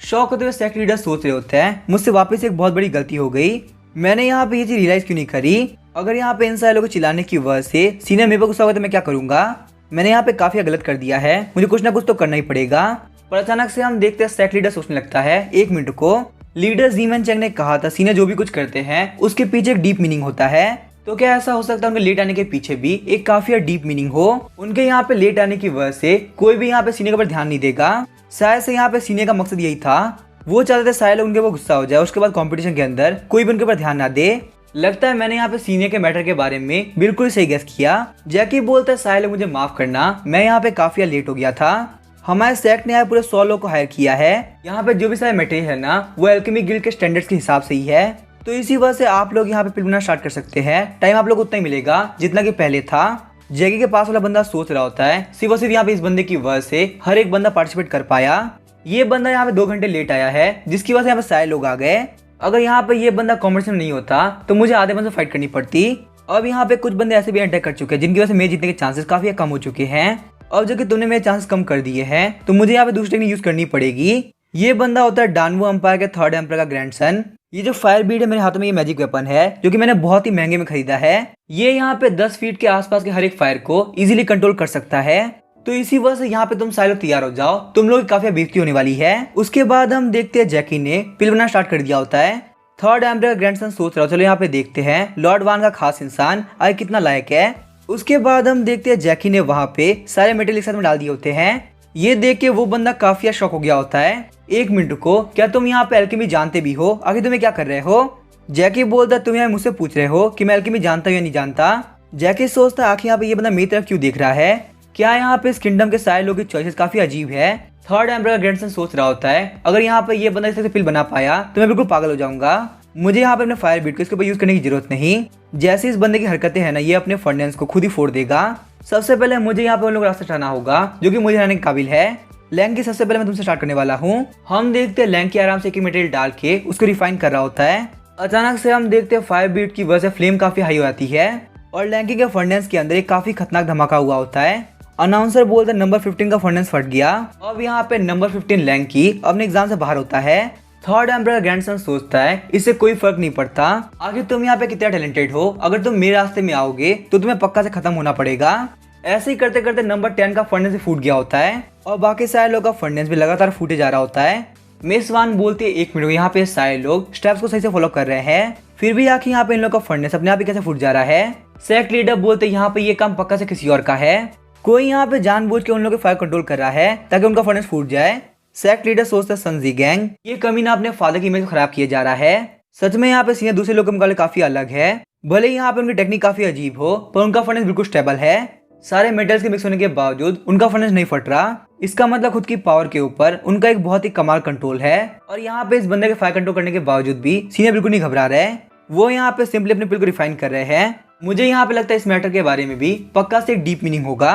शौक होते हुए सेक्ट लीडर सोच रहे होते हैं मुझसे वापस एक बहुत बड़ी गलती हो गई, मैंने यहाँ पे ये चीज रियलाइज क्यों नहीं करी, अगर यहाँ पे इन सारे लोगों को चिल्लाने की वजह से सीनियर मेरे पर गुस्सा होगा तो मैं क्या करूंगा, मैंने यहाँ पे काफी गलत कर दिया है, मुझे कुछ ना कुछ तो करना ही पड़ेगा। पर अचानक से हम देखते हैं सेक्ट लीडर सोचने लगता है एक मिनट को, लीडर जीमन चंग ने कहा था सीनियर जो भी कुछ करते हैं उसके पीछे एक डीप मीनिंग होता है, तो क्या ऐसा हो सकता है उनके लेट आने के पीछे भी एक काफी डीप मीनिंग हो, उनके यहाँ पे लेट आने की वजह से कोई भी यहाँ पे सीनियर पर ध्यान नहीं देगा। शायद से यहाँ पे सीनियर का मकसद यही था, वो चाहते थे सारे लोग उनके ऊपर गुस्सा हो जाए, उसके बाद कंपटीशन के अंदर कोई भी उनके ऊपर ध्यान ना दे। लगता है मैंने यहाँ पे सीनियर के मैटर के बारे में बिल्कुल सही गेस किया। जैकी बोलता है सारे लोग मुझे माफ करना, मैं यहाँ पे काफी लेट हो गया था, हमारे सेक्ट ने यहाँ पूरे 100 लोग को हायर किया है, यहाँ पे जो भी सारे मटेरियल है ना वो एल्केमी गिल्ड के स्टैंडर्ड्स के हिसाब से ही है, तो इसी वजह से आप लोग यहाँ पे फिल्म बनाना स्टार्ट कर सकते हैं, टाइम आप लोग उतना ही मिलेगा जितना कि पहले था। जैकी के पास वाला बंदा सोच रहा होता है सिर्फ और सिर्फ यहाँ पे इस बंदे की वजह से हर एक बंदा पार्टिसिपेट कर पाया, ये बंदा यहाँ पे 2 घंटे लेट आया है जिसकी वजह से यहाँ पे सारे लोग आ गए। अगर यहाँ पे ये बंदा कॉम्पिटिशन नहीं होता तो मुझे आधे बंदे से फाइट करनी पड़ती। अब यहाँ पे कुछ बंदे ऐसे भी अटैक कर चुके हैं जिनकी वजह से मेरे जीतने के चांसेस काफी कम हो चुके हैं, और जो कि तुमने मेरे चांसेस कम कर दिए हैं तो मुझे यहाँ पे दूसरी टेक्निक यूज करनी पड़ेगी। ये बंदा होता है डानवो एम्पायर के 3rd एम्पायर का ग्रैंडसन। ये जो फायर बीड है मेरे हाथों में, ये मैजिक वेपन है जो कि मैंने बहुत ही महंगे में खरीदा है। ये यहाँ पे 10 फीट के आसपास के हर एक फायर को इजीली कंट्रोल कर सकता है, तो इसी वजह से यहाँ पे तुम सारे लोग तैयार हो जाओ, तुम लोग काफी बेइज्जती होने वाली है। उसके बाद हम देखते हैं जैकी ने पिल बनाना स्टार्ट कर दिया होता है। 3rd एम्पायर ग्रैंडसन सोच रहा हो, चलो यहाँ पे देखते हैं लॉर्ड वान का खास इंसान आगे कितना लायक है। उसके बाद हम देखते हैं जैकी ने वहाँ पे सारे मेटेरियल एक साथ में डाल दिए होते हैं। ये देख के वो बंदा काफी शॉक हो गया होता है। 1 मिनट को, क्या तुम यहाँ पे एल्केमी जानते भी हो? आगे तुम्हें क्या कर रहे हो? जैकी बोलता तुम यहाँ मुझसे पूछ रहे हो कि मैं एल्केमी जानता हूँ या नहीं जानता। जैकी सोचता आखिर यहाँ पे ये बंदा मेरी तरफ क्यों देख रहा है? क्या यहाँ पे इस किंगडम के सारे लोगों की चॉइसेस काफी अजीब है। थर्ड एम्परर का ग्रैंडसन सोच रहा होता है अगर यहाँ पे ये बंदा इस तरह से पिल बना पाया तो मैं बिल्कुल पागल हो जाऊंगा। मुझे यहाँ पे अपने फायर बीट को इसके ऊपर यूज करने की जरूरत नहीं। जैसे इस बंदे की हरकतें हैं ना, ये अपने फर्नेंस को खुद ही फोड़ देगा। सबसे पहले मुझे यहाँ पे उन लोग रास्ता चढ़ाना होगा जो कि मुझे रहने के काबिल है। लैंग की सबसे पहले मैं तुमसे स्टार्ट करने वाला हूँ। हम देखते हैं लैंग की आराम से एक मटेरियल डाल के उसको रिफाइन कर रहा होता है। अचानक से हम देखते हैं फायर बीट की वजह से फ्लेम काफी हाई हो जाती है और लैंकी के फर्नेंस के अंदर एक काफी खतरनाक धमाका हुआ होता है। अनाउंसर बोलते नंबर 15 का फर्नेंस फट गया। अब यहाँ पे नंबर 15 लैंकी अपने एग्जाम से बाहर होता है। थर्ड एम्परर ग्रैंडसन सोचता है इससे कोई फर्क नहीं पड़ता, आखिर तुम यहाँ पे कितना टैलेंटेड हो, अगर तुम मेरे रास्ते में आओगे तो तुम्हें पक्का से खत्म होना पड़ेगा। ऐसे ही करते करते नंबर 10 का फर्नेंस भी फूट गया होता है और बाकी सारे लोग का फर्नेंस भी लगातार फूटे जा रहा होता है। मिस वान बोलती है 1 मिनट, यहाँ पे सारे लोग स्टेप्स को सही से फॉलो कर रहे हैं, फिर भी आखिर यहाँ पे इन लोग का फर्नेंस अपने आप ही कैसे फूट जा रहा है। सेक्ट लीडर बोलते यहाँ पे ये काम पक्का से किसी और का है, कोई यहाँ पे जानबूझ के उन लोगों के फायर कंट्रोल कर रहा है ताकि उनका फर्नेंस फूट जाए। सेक्ट लीडर सोचता है सन जी गैंग, ये कमीना अपने फादर की इमेज खराब किया जा रहा है। सच में यहाँ पे सीनियर दूसरे लोगों के मुकाबले काफी अलग है, भले यहाँ पे उनकी टेक्निक काफी अजीब हो पर उनका फर्नेंस बिल्कुल स्टेबल है। सारे मेटल्स के मिक्स होने के बावजूद उनका फर्नेंस नहीं फट रहा, इसका मतलब खुद की पावर के ऊपर उनका एक बहुत ही कमाल कंट्रोल है। और यहाँ पे इस बंदे के फायर कंट्रोल करने के बावजूद भी सीनियर बिल्कुल नहीं घबरा रहे, वो यहाँ पे सिंपली अपने पिल को रिफाइन कर रहे हैं। मुझे यहाँ पे लगता है इस मैटर के बारे में भी पक्का से एक डीप मीनिंग होगा।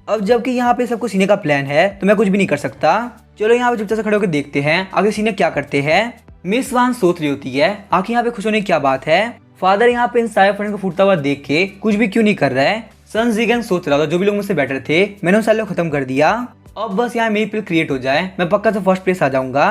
अब जबकि यहाँ पे सबको सीनियर का प्लान है तो मैं कुछ भी नहीं कर सकता। चलो यहाँ पे चुपचाप से खड़े होकर देखते हैं आगे सीनियर क्या करते हैं। मिस वान सोच रही होती है आखिर यहाँ पे खुश होने की क्या बात है। फादर यहाँ पे इन सारे फर्नेंस को फूटता हुआ देख के कुछ भी क्यों नहीं कर रहा है। सन जीगन सोच रहा था जो भी लोग मुझसे बेटर थे मैंने उन सारे लोग खत्म कर दिया, अब बस यहाँ मेरी पिल क्रिएट हो जाए मैं पक्का से फर्स्ट प्लेस आ जाऊंगा।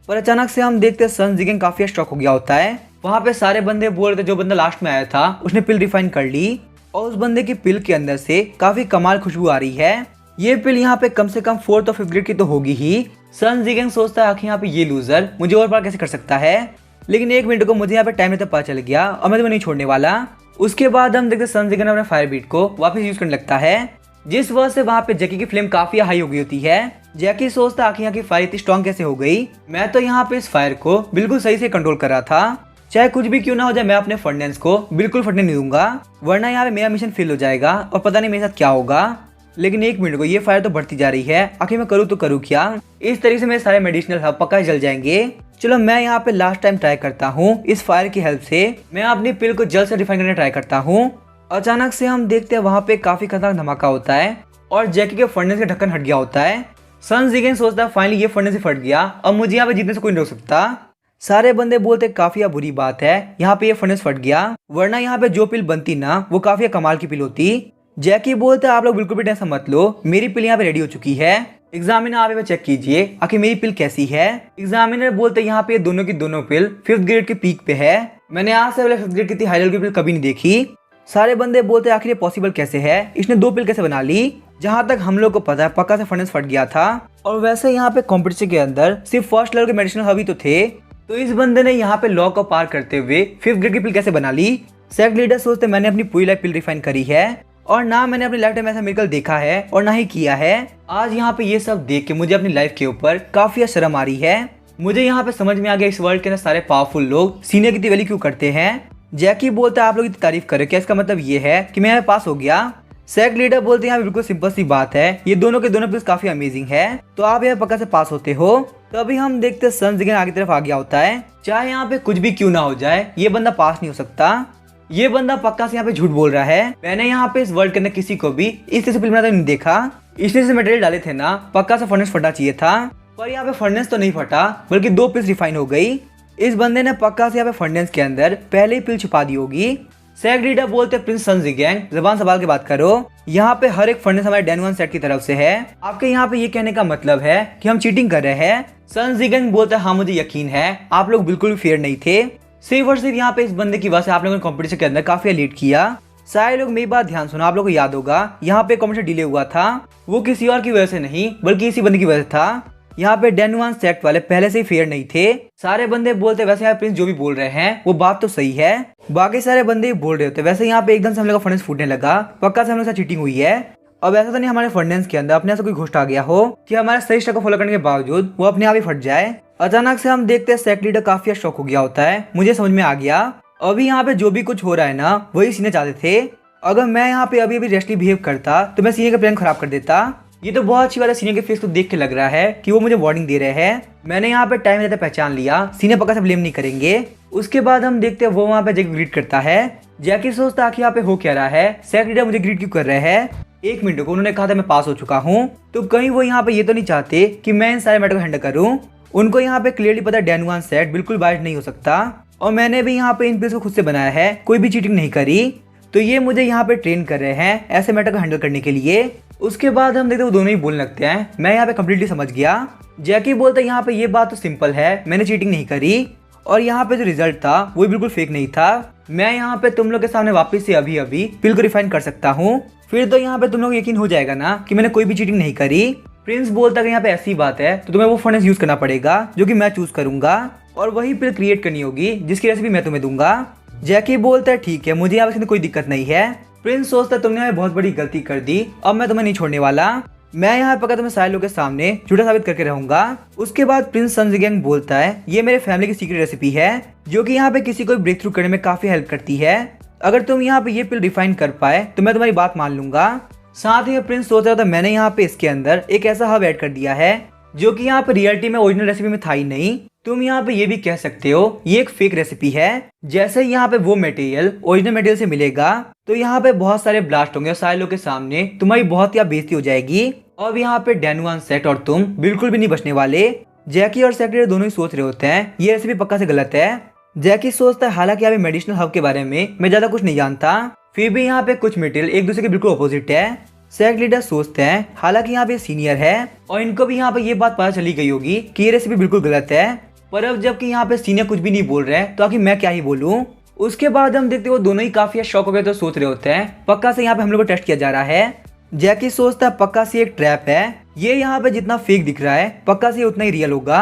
पर अचानक से हम देखते हैं सन जीगन काफी स्ट्रॉक हो गया होता है। वहाँ पे सारे बंदे बोल रहे थे जो बंदा लास्ट में आया था उसने पिल रिफाइन कर ली और उस बंदे की पिल के अंदर से काफी कमाल खुशबू आ रही है। ये पिल यहाँ पे कम से कम 4th और 5th ग्रेड की तो होगी ही। सन जीगन सोचता है आखिर यहाँ पे ये लूजर मुझे और बार कैसे कर सकता है, लेकिन 1 मिनट को मुझे यहाँ पे टाइम रहते पता चल गया और मैं तुम्हें नहीं छोड़ने वाला। उसके बाद हम देखते सन जीगन अपने फायर बीट को वापस यूज करने लगता है, जिस वजह से वहाँ पे जैकी की फ्लेम काफी हाई हो गई होती है। जैकी सोचता आखिर यहाँ की फायर इतनी स्ट्रॉन्ग कैसे हो गई, मैं तो यहाँ पे इस फायर को बिल्कुल सही से कंट्रोल कर रहा था, चाहे कुछ भी क्यों ना हो जाए मैं अपने फर्नेंस को बिल्कुल फटने नहीं दूंगा, वरना यहाँ पे मेरा मिशन फेल हो जाएगा और पता नहीं मेरे साथ क्या होगा। लेकिन 1 मिनट को ये फायर तो बढ़ती जा रही है, आखिर मैं करूँ तो करूँ क्या। इस तरीके से मेरे सारे मेडिसिनल हब पक्का जल जाएंगे। चलो मैं यहाँ पे लास्ट टाइम ट्राई करता हूँ, इस फायर की हेल्प से मैं अपनी पिल को जल्द से रिफाइन करने ट्राई करता हूँ। अचानक से हम देखते हैं वहाँ पे काफी खतरनाक धमाका होता है और जैकी के फर्नेंस का ढक्कन हट गया होता है। सन जीगन सोचता है फाइनली ये फर्नेंस ही फट गया, अब मुझे यहाँ पे जीतने से कोई नहीं रोक सकता। सारे बंदे बोलते काफी बुरी बात है यहाँ पे ये फर्नेंस फट गया, वरना यहाँ पे जो पिल बनती ना वो काफी कमाल की पिल होती। जैकी बोलते आप लोग बिल्कुल भी टेंशन मत लो, मेरी पिल यहाँ पे रेडी हो चुकी है। एग्जामिनर आप पे चेक कीजिए आखिर मेरी पिल कैसी है। एग्जामिनर बोलते यहाँ पे दोनों की दोनों पिल 5th ग्रेड के पीक पे है, मैंने आज से पहले 5th ग्रेड की इतनी हाई लेवल की पिल कभी नहीं देखी। सारे बंदे बोलते आखिर ये पॉसिबल कैसे है, इसने 2 पिल कैसे बना ली। जहाँ तक हम लोग को पता है पक्का से फर्नेंस फट गया था और वैसे यहाँ पे कॉम्पिटिशन के अंदर सिर्फ फर्स्ट लेवल के मेडिसिनल हब ही तो थे, तो इस बंदे ने यहाँ पे लॉ को पार करते हुए 5th ग्रेड की पिल कैसे बना ली। सेक्ट लीडर सोचते मैंने अपनी पूरी लाइफ पिल रिफाइन करी है और ना मैंने अपनी लाइफ टाइम ऐसा मिरेकल देखा है और ना ही किया है। आज यहाँ पे ये सब देख के मुझे अपनी लाइफ के ऊपर काफी शर्म आ रही है। मुझे यहाँ पे समझ में आ गया इस वर्ल्ड के अंदर सारे पावरफुल लोग सीनियर की वैल्यू क्यों करते हैं। जैकी बोलता है आप लोग इतनी तारीफ करे क्या, इसका मतलब ये है कि मैं यहाँ पास हो गया। सेक्ट लीडर बोलते हैं यहाँ बिल्कुल सिंपल सी बात है, ये दोनों के दोनों पिल्स काफी अमेजिंग है तो आप यहाँ पक्का से पास होते हो। तो अभी हम देखते हैं सन जीगन आगे तरफ आ गया होता है, चाहे यहाँ पे कुछ भी क्यों ना हो जाए ये बंदा पास नहीं हो सकता। ये बंदा पक्का से यहाँ पे झूठ बोल रहा है, मैंने यहाँ पे इस वर्ल्ड के अंदर किसी को भी इस तरह से पिल बनाते नहीं देखा। इसने से मटेरियल डाले थे ना पक्का से फर्नेंस फटा चाहिए था, पर यहाँ पे फर्नेंस तो नहीं फटा बल्कि 2 पिल्स रिफाइन हो गई। इस बंदे ने पक्का से यहाँ पे फर्नेंस के अंदर पहले ही पिल छुपा दी होगी। सेक्ट लीडर बोलते प्रिंस सन जीगन जबान संभाल के बात करो, यहाँ पे हर एक फर्नेंस हमारे डेन 1 सेट की तरफ से है, आपके यहाँ पे ये कहने का मतलब है कि हम चीटिंग कर रहे हैं। सन जीगन बोलते हाँ मुझे यकीन है आप लोग बिल्कुल भी फेयर नहीं थे, सिर्फ और सिर्फ यहाँ पे इस बंदे की वजह से आप लोगों ने कॉम्पिटिशन के अंदर काफी लीड किया। सारे लोग मेरी बात ध्यान सुनो, आप लोगों को याद होगा यहाँ पे कॉम्पिटिशन डिले हुआ था, वो किसी और की वजह से नहीं बल्कि इसी बंदे की वजह से था। यहाँ पे डेन 1 सेट वाले पहले से ही फेयर नहीं थे। सारे बंदे बोलते वैसे यहाँ प्रिंस जो भी बोल रहे हैं वो बात तो सही है, बाकी सारे बंदे बोल रहे होते वैसे यहाँ पे एकदम से हम लोग का फर्नेंस फूटने लगा, पक्का से हम लोग के साथ चीटिंग हुई है। अब ऐसा तो नहीं हमारे फंडेंस के अंदर अपने से कोई घुस आ गया हो कि हमारे सही स्टेप को फॉलो करने के बावजूद वो अपने आप ही फट जाए। अचानक से हम देखते हैं सेक्ट लीडर काफी शॉक हो गया होता है। मुझे समझ में आ गया अभी यहाँ पे जो भी कुछ हो रहा है ना वही सीनियर चाहते थे। अगर मैं यहाँ पे अभी अभी रेस्टली बिहेव करता तो मैं सीनियर का प्लान खराब कर देता। ये तो बहुत अच्छी बात है, सीनियर के फेस को देख के लग रहा है कि वो मुझे वार्निंग दे रहे हैं। मैंने यहाँ पे टाइम रहते पहचान लिया, सीनियर पक्का से ब्लेम नहीं करेंगे। उसके बाद हम देखते हैं वो वहाँ पे जैकी ग्रीट करता है। जैकी सोचता आखिर यहाँ पे हो क्या रहा है, सेक्ट लीडर मुझे ग्रीट क्यों कर रहे हैं। 1 मिनट को उन्होंने कहा था मैं पास हो चुका हूँ, तो कहीं वो यहाँ पे ये तो नहीं चाहते कि मैं इन सारे मैटर को हैंडल करूँ। उनको यहाँ पे क्लियरली पता है डैनुआन सेट बिल्कुल बाइट नहीं हो सकता और मैंने भी यहाँ पे इन पिल्स को खुद से बनाया है, कोई भी चीटिंग नहीं करी। तो ये मुझे यहाँ पे ट्रेन कर रहे हैं ऐसे मैटर को हैंडल करने के लिए। उसके बाद हम देखते वो दोनों ही बोलने लगते हैं। मैं यहाँ पे कम्प्लीटली समझ गया। जैकी बोलता है यहाँ पे ये बात तो सिंपल है, मैंने चीटिंग नहीं करी और यहाँ पे जो रिजल्ट था वो बिल्कुल फेक नहीं था। मैं यहाँ पे तुम लोग के सामने वापस से अभी अभी पिल को रिफाइन कर सकता हूँ, फिर तो यहाँ पे तुम लोग यकीन हो जाएगा ना कि मैंने कोई भी चीटिंग नहीं करी। प्रिंस बोलता है यहाँ पे ऐसी बात है तो तुम्हें वो फंडेंस यूज करना पड़ेगा जो कि मैं चूज करूंगा और वही पिल क्रिएट करनी होगी जिसकी रेसिपी मैं तुम्हें दूंगा। जैकी बोलता है ठीक है, मुझे यहाँ पे कोई दिक्कत नहीं है। प्रिंस सोचता है तुमने बहुत बड़ी गलती कर दी, अब मैं तुम्हें नहीं छोड़ने वाला। मैं यहाँ पक्का तुम्हें सारे लोगों के सामने झूठा साबित करके रहूंगा। उसके बाद प्रिंस सनजिगेंग बोलता है ये मेरे फैमिली की सीक्रेट रेसिपी है जो कि यहाँ पे किसी को ब्रेक थ्रू करने में काफी हेल्प करती है। अगर तुम यहाँ पे ये पिल रिफाइन कर पाए तो मैं तुम्हारी बात मान लूंगा। साथ ही प्रिंस सोच रहा था मैंने यहाँ पे इसके अंदर एक ऐसा हब ऐड कर दिया है जो कि यहाँ पे रियलिटी में ओरिजिनल रेसिपी में था ही नहीं। तुम यहाँ पे ये भी कह सकते हो ये एक फेक रेसिपी है। जैसे यहाँ पे वो मटेरियल ओरिजिनल मटेरियल से मिलेगा तो यहाँ पे बहुत सारे ब्लास्ट होंगे और सारे लोग के सामने तुम्हारी बहुत ही बेइज्जती हो जाएगी। अब यहाँ पे डैनुआन सेट और तुम बिल्कुल भी नहीं बचने वाले। जैकी और सेक्रेटरी दोनों ही सोच रहे होते हैं ये रेसिपी पक्का से गलत है। जैकी सोचता है हालांकि यहाँ पे मेडिसिनल हब के बारे में मैं ज्यादा कुछ नहीं जानता, फिर भी यहाँ पे कुछ मटेरियल एक दूसरे के बिल्कुल अपोजिट है। सेक्ट लीडर सोचते हैं हालांकि यहाँ पे सीनियर है और इनको भी यहाँ पे ये बात पता चली गई होगी कि ये रेसिपी बिल्कुल गलत है, पर अब जबकि यहाँ पे सीनियर कुछ भी नहीं बोल रहे हैं तो आखिर मैं क्या ही बोलूँ। उसके बाद हम देखते वो दोनों ही काफी शौक हो गए तो सोच रहे होते हैं पक्का से यहाँ पे हम लोग को टेस्ट किया जा रहा है। जैकी सोचता है पक्का से एक ट्रैप है, ये यहाँ पे जितना फेक दिख रहा है पक्का से उतना ही रियल होगा।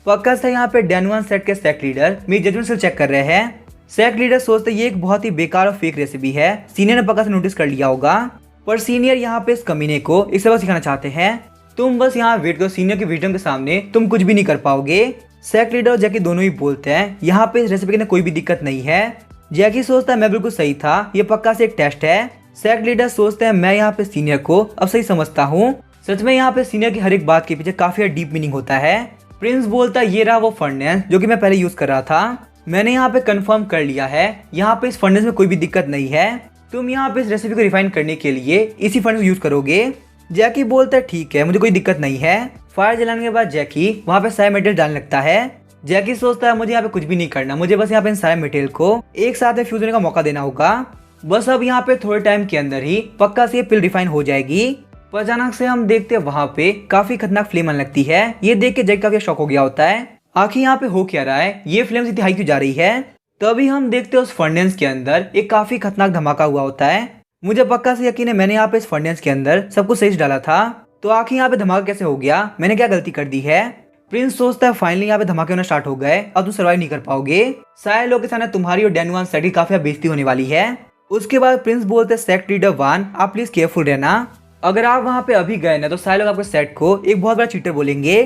पक्का से यहाँ पे डैनुआन सेट के सेक्ट लीडर मेरी जजमेंट से चेक कर रहे हैं। सेक्ट लीडर सोचते ये एक बहुत ही बेकार और फेक रेसिपी है, सीनियर ने पक्का से नोटिस कर लिया होगा, पर सीनियर यहाँ पे इस कमीने को एक सबक सिखाना चाहते हैं। तुम बस यहाँ वेट करो, सीनियर के विजडम के सामने तुम कुछ भी नहीं कर पाओगे। सेक्ट लीडर और जैकी दोनों ही बोलते हैं यहाँ पे इस रेसिपी में कोई भी दिक्कत नहीं है। जैकी सोचता है मैं बिल्कुल सही था, ये पक्का से एक टेस्ट है। सेक्ट लीडर सोचते हैं मैं यहाँ पे सीनियर को अब सही समझता हूँ, सच में यहाँ पे सीनियर की हर एक बात के पीछे काफी डीप मीनिंग होता है। प्रिंस बोलता है ये रहा वो फंडेंस जो कि मैं पहले यूज कर रहा था, मैंने यहाँ पे कंफर्म कर लिया है यहाँ पे इस फंडेंस में कोई भी दिक्कत नहीं है। तुम यहाँ पे इस रेसिपी को रिफाइन करने के लिए इसी फंडेंस यूज करोगे। जैकी बोलता है ठीक है, मुझे कोई दिक्कत नहीं है। फायर जलाने के बाद जैकी वहाँ पे सारे मटेरियल डालने लगता है। जैकी सोचता है मुझे यहाँ पे कुछ भी नहीं करना, मुझे बस यहाँ पे इन सारे मटेरियल को एक साथ में फ्यूज होने का मौका देना होगा। बस अब यहाँ पे थोड़े टाइम के अंदर ही पक्का से ये पिल रिफाइन हो जाएगी। पर अचानक से हम देखते हैं वहाँ पे काफी खतरनाक फ्लेम आने लगती है। ये देख के जैकी काफी शॉक हो गया होता है, आखिर यहाँ पे हो क्या रहा है, ये फ्लेम इतनी हाई क्यों जा रही है। तभी हम देखते हैं उस फंडेंस के अंदर एक काफी खतरनाक धमाका हुआ होता है। मुझे पक्का से यकीन है मैंने यहाँ पे इस फंडेंस के अंदर सब कुछ सही से डाला था, तो आखिर यहाँ पे धमाका कैसे हो गया, मैंने क्या गलती कर दी है। प्रिंस सोचता है फाइनली यहाँ पे धमाके होना स्टार्ट हो गए, अब तुम सर्वाइव नहीं कर पाओगे, सारे लोगों के सामने तुम्हारी और डैनुआन सेट की काफी बेइज्जती होने वाली है। उसके बाद प्रिंस बोलते हैं सेक्ट लीडर 1 आप प्लीज केयरफुल रहना, अगर आप वहाँ पे अभी गए ना तो सारे लोग आपके सेट को एक बहुत बड़ा चीटर बोलेंगे।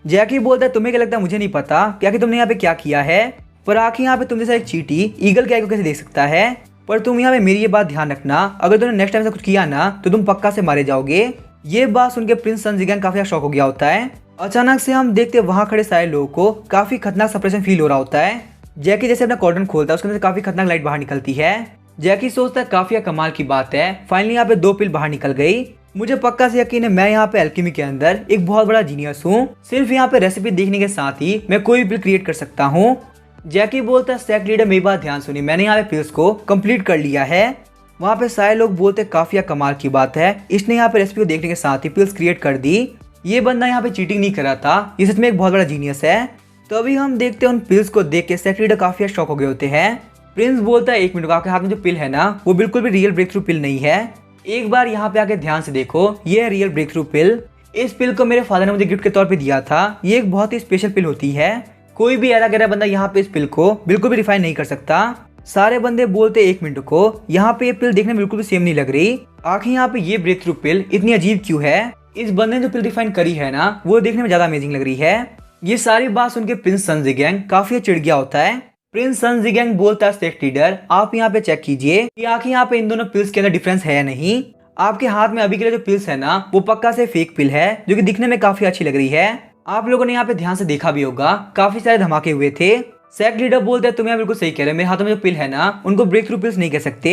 जैकी बोलता है तुम्हें क्या लगता है मुझे नहीं पता क्या कि तुमने यहाँ पे क्या किया है, पर आखिर यहाँ पे तुम जैसा एक चीटी ईगल क्या को कैसे देख सकता है। पर तुम यहाँ पे मेरी ये बात ध्यान रखना, अगर तुमने नेक्स्ट टाइम से कुछ किया ना तो तुम पक्का से मारे जाओगे। ये बात सुनकर प्रिंस सनजिगेंग काफी शॉक हो गया होता है। अचानक से हम देखते हैं वहाँ खड़े सारे लोगों को काफी खतरनाक सप्रेशन फील हो रहा होता है। जैकी जैसे अपना कॉर्डन खोलता है उसके अंदर से काफी खतरनाक लाइट बाहर निकलती है। जैकी सोचता है काफी कमाल की बात है, फाइनली यहाँ पे 2 पिल बाहर निकल गई। मुझे पक्का से यकीन है मैं यहाँ पे एल्केमी के अंदर एक बहुत बड़ा जीनियस हूँ, सिर्फ यहाँ पे रेसिपी देखने के साथ ही मैं कोई भी पिल क्रिएट कर सकता हूँ। जैकी बोलता है सेक्ट लीडर मेरी बात ध्यान सुनी, मैंने यहाँ पे पिल्स को कंप्लीट कर लिया है। वहाँ पे सारे लोग बोलते काफी कमाल की बात है, इसने यहाँ पे रेसिपी को देखने के साथ ही पिल्स क्रिएट कर दी। ये बंदा यहाँ पे चीटिंग नहीं कर रहा था, ये सच में एक बहुत बड़ा जीनियस है। तो अभी हम देखते हैं उन पिल्स को देख के सेक्ट लीडर काफी शॉक हो गए होते हैं। प्रिंस बोलता है 1 मिनट, आपके हाथ में जो पिल है ना वो बिल्कुल भी रियल ब्रेक थ्रू पिल नहीं है, एक बार यहाँ पे आके ध्यान से देखो, ये है रियल ब्रेक थ्रू पिल। इस पिल को मेरे फादर ने मुझे गिफ्ट के तौर पे दिया था, ये एक बहुत ही स्पेशल पिल होती है, कोई भी ऐरा गैरा बंदा यहाँ पे इस पिल को बिल्कुल भी रिफाइन नहीं कर सकता। सारे बंदे बोलते 1 मिनट को, यहाँ पे ये पिल देखने में बिल्कुल भी सेम नहीं लग रही। आखिर यहाँ पे ये ब्रेक थ्रू पिल इतनी अजीब क्यों है? इस बंदे ने जो पिल डिफाइन करी है ना, वो देखने में ज्यादा अमेजिंग लग रही है। ये सारी बात सुन के प्रिंस सन जिगैंग काफी चिढ़ गया होता है। प्रिंस सन जिगैंग बोलता है सेक्ट लीडर, आप यहाँ पे चेक कीजिए कि आखिर यहाँ पे इन दोनों पिल्स के अंदर डिफरेंस है या नहीं। आपके हाथ में अभी के लिए जो पिल्स है ना, वो पक्का से फेक पिल है जो कि दिखने में काफी अच्छी लग रही है। आप लोगों ने यहाँ पे ध्यान से देखा भी होगा, काफी सारे धमाके हुए थे। सेक्ट लीडर बोलते हैं तुम यहाँ बिल्कुल सही कह रहे हो, मेरे हाथों में जो पिल है ना, उनको ब्रेक थ्रू पिल्स नहीं कह सकते।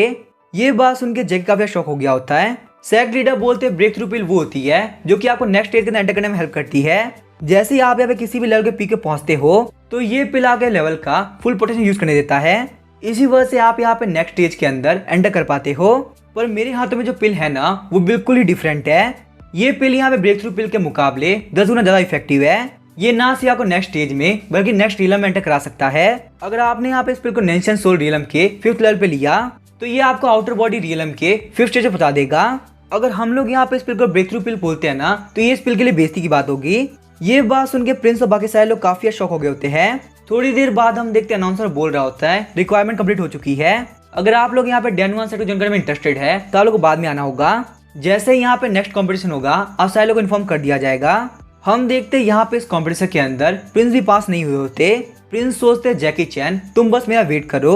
ये बात सुन के जैक काफी शॉक हो गया होता है। सेक्ट लीडर बोलते हैं ब्रेक थ्रू पिल वो होती है जो कि आपको नेक्स्ट स्टेज के अंदर एंटर करने में हेल्प करती है। जैसे ही आप यहाँ पे किसी भी लेवल के पीक पे पहुंचते हो तो ये पिल आगे लेवल का फुल पोटेंशियल यूज करने देता है। इसी वजह से आप यहाँ पे नेक्स्ट स्टेज के अंदर एंटर कर पाते हो। पर मेरे हाथों में जो पिल है ना, वो बिल्कुल ही डिफरेंट है। ये पिल यहाँ पे ब्रेक थ्रू पिल के मुकाबले 10 गुना ज्यादा इफेक्टिव है। ये ना सिर्फ आपको नेक्स्ट स्टेज में बल्कि नेक्स्ट रियलम में एंटर करा सकता है। अगर आपने यहाँ पे इस पिल को नेंशन सोल रियलम के 5th लेवल पे लिया तो ये आपको आउटर बॉडी रियलम के 5th स्टेज पे बता देगा। अगर हम लोग यहाँ पे इस पिल को ब्रेक थ्रू पिल बोलते हैं ना, तो ये इस पिल के लिए बेइज्जती की बात होगी। ये बात सुन के प्रिंस और बाकी सारे लोग काफी शॉक हो गए होते हैं। थोड़ी देर बाद हम देखते हैं अनाउंसर बोल रहा होता है रिक्वायरमेंट कंप्लीट हो चुकी है। अगर आप लोग यहाँ पे डेन 1 सेक्टर ज्वाइन करने में इंटरेस्टेड है तो आप लोग को बाद में आना होगा। जैसे ही यहाँ पे नेक्स्ट कंपटीशन होगा आप सारे लोग को इन्फॉर्म कर दिया जाएगा। हम देखते हैं यहाँ पे इस कंपटीशन के अंदर प्रिंस भी पास नहीं हुए होते। प्रिंस सोचते जैकी चैन तुम बस मेरा वेट करो,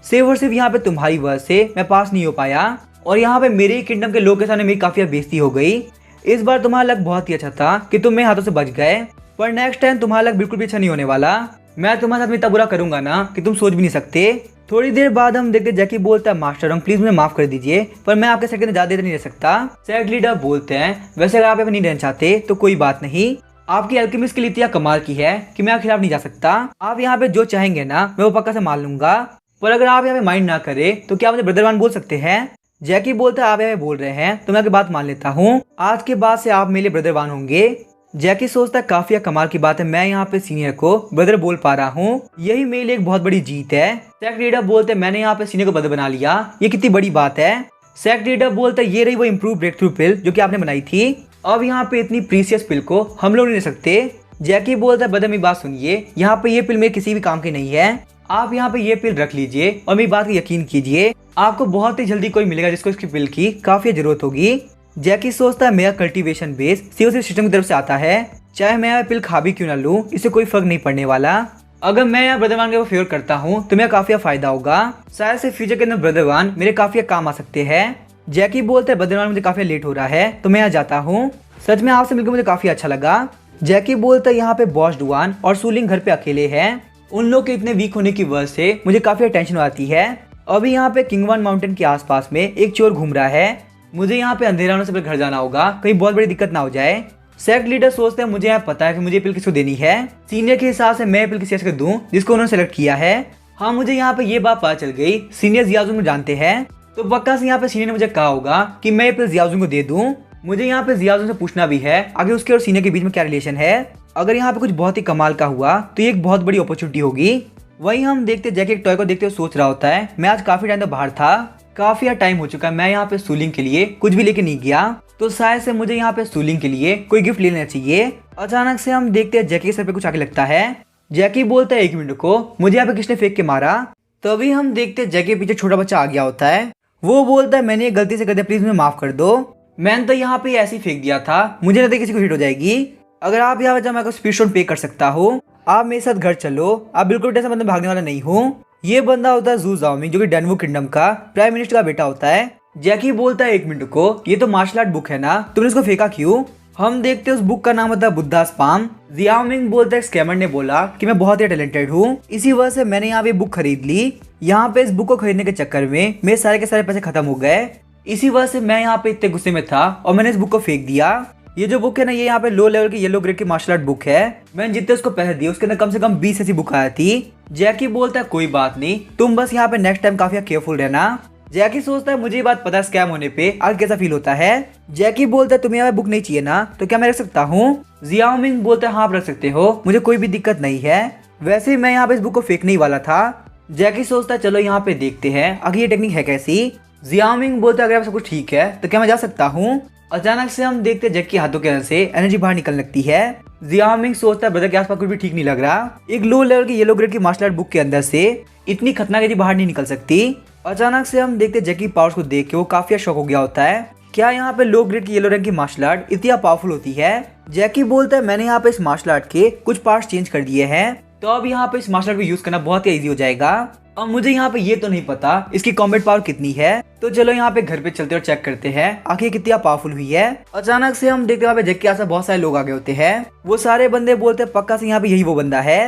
सिर्फ और सिर्फ यहाँ पे तुम्हारी वजह से मैं पास नहीं हो पाया और यहाँ पे मेरे किंगडम के लोग के सामने मेरी काफी बेइज्जती हो गई। इस बार तुम्हारा लक बहुत ही अच्छा था कि तुम मेरे हाथों से बच गए, पर नेक्स्ट टाइम तुम्हारा लक बिल्कुल भी अच्छा नहीं होने वाला। मैं तुम्हारे साथ इतना बुरा करूंगा ना कि तुम सोच भी नहीं सकते। थोड़ी देर बाद हम देखते जैकी बोलता है मास्टर रंग प्लीज मुझे माफ कर दीजिए, पर मैं आपके सेकंड ज्यादा देर नहीं रह सकता। सेक्ट लीडर बोलते हैं वैसे अगर आप नहीं रहना चाहते तो कोई बात नहीं, आपकी अल्केमिस्ट की लीतिया कमाल की है कि मैं आपके खिलाफ नहीं जा सकता। आप यहाँ पे जो चाहेंगे ना मैं वो पक्का से मान लूंगा, पर अगर आप यहाँ पे माइंड ना करे तो क्या मुझे ब्रदर वन बोल सकते हैं? जैकी बोलता है आप यहाँ पे बोल रहे हैं तो मैं आपकी बात मान लेता हूँ, आज के बाद से आप मेरे लिए ब्रदर वन होंगे। जैकी सोचता है काफी कमाल की बात है, मैं यहाँ पे सीनियर को ब्रदर बोल पा रहा हूँ, यही मेरे लिए एक बहुत बड़ी जीत है। सेक्ट लीडर बोलते हैं मैंने यहाँ पे सीनियर को ब्रदर बना लिया, ये कितनी बड़ी बात है। सेक्ट लीडर बोलता है ये रही वो इम्प्रूव ब्रेक थ्रू पिल जो कि आपने बनाई थी, अब यहाँ पे इतनी प्रीसियस पिल को हम लोग नहीं ले सकते। जैकी बोलता है ब्रदर मेरी बात सुनिए, यहाँ पे ये पिल मेरे किसी भी काम की नहीं है, आप यहाँ पे ये पिल रख लीजिए और मेरी बात का यकीन कीजिए, आपको बहुत ही जल्दी कोई मिलेगा जिसको इसकी पिल की काफी जरूरत होगी। जैकी सोचता है मेरा कल्टीवेशन बेस सिर्फ सिस्टम की तरफ से आता है, चाहे मैं पिल खा भी क्यों ना लूं, इससे कोई फर्क नहीं पड़ने वाला। अगर मैं यहाँ ब्रदर वन के फेवर करता हूँ तो मेरा काफी फायदा होगा, शायद से फ्यूचर के अंदर ब्रदर वन मेरे काफी काम आ सकते हैं। जैकी बोलते हैं ब्रदर वन मुझे काफी लेट हो रहा है तो मैं यहाँ जाता हूँ, सच में आपसे मिलकर मुझे काफी अच्छा लगा। जैकी बोलता है यहाँ पे बॉस डुआन और सूलिंग घर पे अकेले हैं, उन लोग के इतने वीक होने की वजह से मुझे काफी टेंशन आती है। अभी यहाँ पे किंगवन माउंटेन के आसपास में एक चोर घूम रहा है, मुझे यहाँ पे अंधेरा होने से पहले घर जाना होगा, कहीं बहुत बड़ी दिक्कत ना हो जाए। सेक्ट लीडर सोचते हैं मुझे यहाँ पता है कि मुझे पिल किसको देनी है, सीनियर के हिसाब से मैं पिल किसी को दूं जिसको उन्होंने सेलेक्ट किया है। हाँ मुझे यहाँ पे ये बात पता चल गई, सीनियर जियाजुन को जानते हैं, तो पक्का से यहाँ पे सीनियर ने मुझे कहा होगा कि मैं पिल जियाजुन को दे दूं। मुझे यहाँ पे जियाजुन से पूछना भी है आगे उसके और सीनियर के बीच में क्या रिलेशन है। अगर यहाँ पे कुछ बहुत ही कमाल का हुआ तो ये एक बहुत बड़ी अपॉर्चुनिटी होगी। वही हम देखते जैकी एक टॉय को देखते हुए सोच रहा होता है मैं आज काफी टाइम तक बाहर था, काफी टाइम हो चुका है, मैं यहाँ पे सूलिंग के लिए कुछ भी लेके नहीं गया, तो शायद से मुझे यहाँ पे सूलिंग के लिए कोई गिफ्ट लेना चाहिए। अचानक से हम देखते हैं जैकी के सर पे कुछ आके लगता है। जैकी बोलता है 1 मिनट को, मुझे यहाँ पे किसने फेंक के मारा। तभी हम देखते हैं जैकी के पीछे छोटा बच्चा आ गया होता है, वो बोलता है मैंने ये गलती से कर दिया, प्लीज मुझे माफ कर दो, मैंने तो यहाँ पे ऐसे ही फेंक दिया था, मुझे लगता है किसी को हिट हो जाएगी। अगर आप यहाँ पे मैं स्पीड स्टोन पे कर सकता हूँ, आप मेरे साथ घर चलो, आप बिल्कुल ऐसा मतलब भागने वाला नहीं हूँ। ये बंदा होता है जू जाओमिंग जो कि डेनवू किंगडम का प्राइम मिनिस्टर का बेटा होता है। जैकी बोलता है 1 मिनट को, ये तो मार्शल आर्ट बुक है ना, तुमने इसको फेंका क्यों? हम देखते हैं उस बुक का नाम होता है बुद्धास पाम। जियाओमिंग बोलता है स्कैमर ने बोला कि मैं बहुत ही टैलेंटेड हूँ, इसी वजह से मैंने यहाँ पे बुक खरीद ली। यहाँ पे इस बुक को खरीदने के चक्कर में मेरे सारे के सारे पैसे खत्म हो गए, इसी वजह से मैं यहाँ पे इतने गुस्से में था और मैंने इस बुक को फेंक दिया। ये जो बुक है ना, ये यहाँ पे लो लेवल की येलो ग्रेड की मार्शल आर्ट बुक है, मैंने जितने उसको पैसे दिए उसके अंदर कम से कम 20 ऐसी बुक आई थी। जैकी बोलता है कोई बात नहीं, तुम बस यहाँ पे नेक्स्ट टाइम काफी केयरफुल रहना। जैकी सोचता है मुझे ये बात पता है स्कैम होने पे आगे कैसा फील होता है। जैकी बोलता है तुम्हें यहाँ बुक नहीं चाहिए ना, तो क्या मैं रख सकता हूँ? जियाओमिंग बोलता है हाँ आप रख सकते हो, मुझे कोई भी दिक्कत नहीं है, वैसे ही मैं यहाँ पे इस बुक को फेंकने ही वाला था। जैकी सोचता है चलो यहाँ पे देखते हैं आगे ये टेक्निक है कैसी। जियाओमिंग बोलता है अगर सब कुछ ठीक है तो क्या मैं जा सकता हूँ? अचानक से हम देखते जैक के हाथों के अंदर से एनर्जी बाहर निकलने लगती है। जियामिंग सोचता है ब्रदर के आसपास कुछ भी ठीक नहीं लग रहा। एक लो लेवल की येलो ग्रेड की मार्शल आर्ट बुक के अंदर से इतनी खतरनाक एनर्जी बाहर नहीं निकल सकती। अचानक से हम देखते जैक की पावर्स को देख के वो काफी शॉक हो गया होता है। क्या यहाँ पे लो ग्रेड की येलो रंग की मार्शल आर्ट इतनी पावरफुल होती है? जैकी बोलता है मैंने यहाँ पे इस मार्शल आर्ट के कुछ पार्ट्स चेंज कर दिए हैं, तो अब यहाँ पे इस मार्शल आर्ट को यूज करना बहुत ही इजी हो जाएगा। अब मुझे यहाँ पे ये तो नहीं पता इसकी कॉम्बैट पावर कितनी है, तो चलो यहाँ पे घर पे चलते और चेक करते हैं आखिर कितनी पावरफुल हुई है। अचानक से हम देखते हैं जैक के आसपास बहुत सारे लोग आगे होते हैं। वो सारे बंदे बोलते हैं पक्का से यहाँ पे यही वो बंदा है।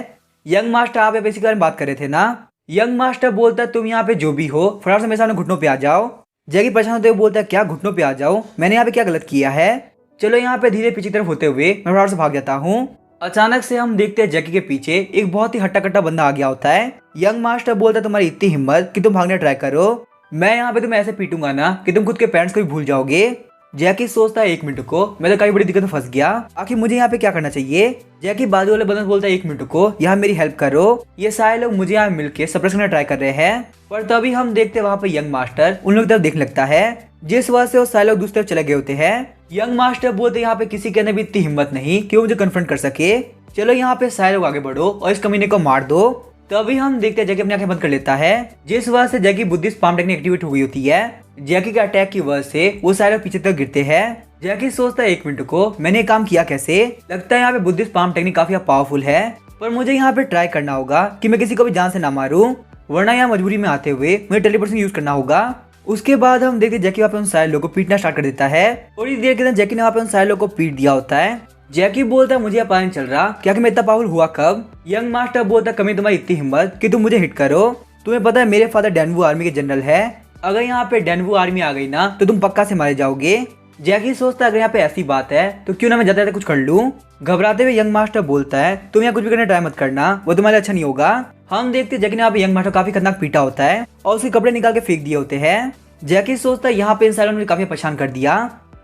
यंग मास्टर आप इसी बारे में बात कर रहे थे ना? यंग मास्टर बोलता है तुम यहाँ पे जो भी हो फटाफट से मेरे सामने घुटनों पे आ जाओ। जैकी परेशान होते हुए बोलता है क्या घुटनों पे आ जाओ, मैंने यहाँ पे क्या गलत किया है? चलो यहाँ पे धीरे पीछे तरफ होते हुए मैं फटाफट से भाग जाता हूँ। अचानक से हम देखते हैं जैकी के पीछे एक बहुत ही हट्टा कट्टा बंदा आ गया होता है। यंग मास्टर बोलता है तुम्हारी इतनी हिम्मत कि तुम भागने ट्राई करो, मैं यहाँ पे तुम्हें ऐसे पीटूंगा ना कि तुम खुद के पेरेंट्स को भी भूल जाओगे। जैकी सोचता है 1 मिनट को, मैं तो काफी बड़ी दिक्कत में फंस गया, आखिर मुझे यहाँ पे क्या करना चाहिए? जैकी बाजू वाले बंदे बोलता है 1 मिनट को यहाँ मेरी हेल्प करो, ये सारे लोग मुझे यहाँ मिलके सप्रेस करना ट्राई कर रहे हैं। पर तभी हम देखते हैं वहाँ पे यंग मास्टर उन लोग की तरफ देखने लगता है, जिस वजह से वो सारे लोग दूसरी तरफ चले गए होते हैं। यंग मास्टर बोलते यहाँ पे किसी के अंदर भी इतनी हिम्मत नहीं कि वो मुझे कन्फ्रंट कर सके, चलो यहाँ पे सारे लोग आगे बढ़ो और इस कमीने को मार दो। तभी हम देखते हैं जैकी अपनी आंखें बंद कर लेता है, जिस वजह से जैकी बुद्धिस्ट पाम टेक्निक एक्टिवेट हो गई होती है। जैकी के अटैक की वजह से वो सारे लोग पीछे तक गिरते हैं। जैकी सोचता है 1 मिनट को मैंने काम किया कैसे, लगता है यहाँ पे बुद्धिस्ट पाम टेक्निक काफी पावरफुल है, पर मुझे यहाँ पे ट्राई करना होगा कि मैं किसी को भी जान से ना मारूं, वरना यहाँ मजबूरी में आते हुए मुझे टेलीपोर्टेशन यूज करना होगा। उसके बाद हम देखते जैकी वहाँ पे उन सारे लोगों को पीटना स्टार्ट कर देता है। थोड़ी देर के अंदर जैकी ने वहाँ पे उन सारे लोगों को पीट दिया होता है। जैकी बोलता है मुझे पता नहीं चल रहा क्या कि मैं इतना पावरफुल हुआ कब। यंग मास्टर बोलता है कमी तुम्हारी इतनी हिम्मत कि तुम मुझे हिट करो, तुम्हें पता है मेरे फादर डेनवू आर्मी के जनरल है, अगर यहाँ पे डेनवू आर्मी आ गई ना तो तुम पक्का से मारे जाओगे। जैकी सोचता है अगर यहाँ पे ऐसी बात है तो क्यों ना मैं जाते कुछ कर लूं। घबराते हुए यंग मास्टर बोलता है तुम यहाँ कुछ भी करने ट्राई मत करना, वो तुम्हारे अच्छा नहीं होगा। हम देखते जैकी ने यहाँ पे यंग मास्टर काफी खतरनाक पीटा होता है और उसके कपड़े निकाल के फेंक दिए होते हैं। जैकी सोचता है यहाँ पे इन सालों ने काफी परेशान कर दिया,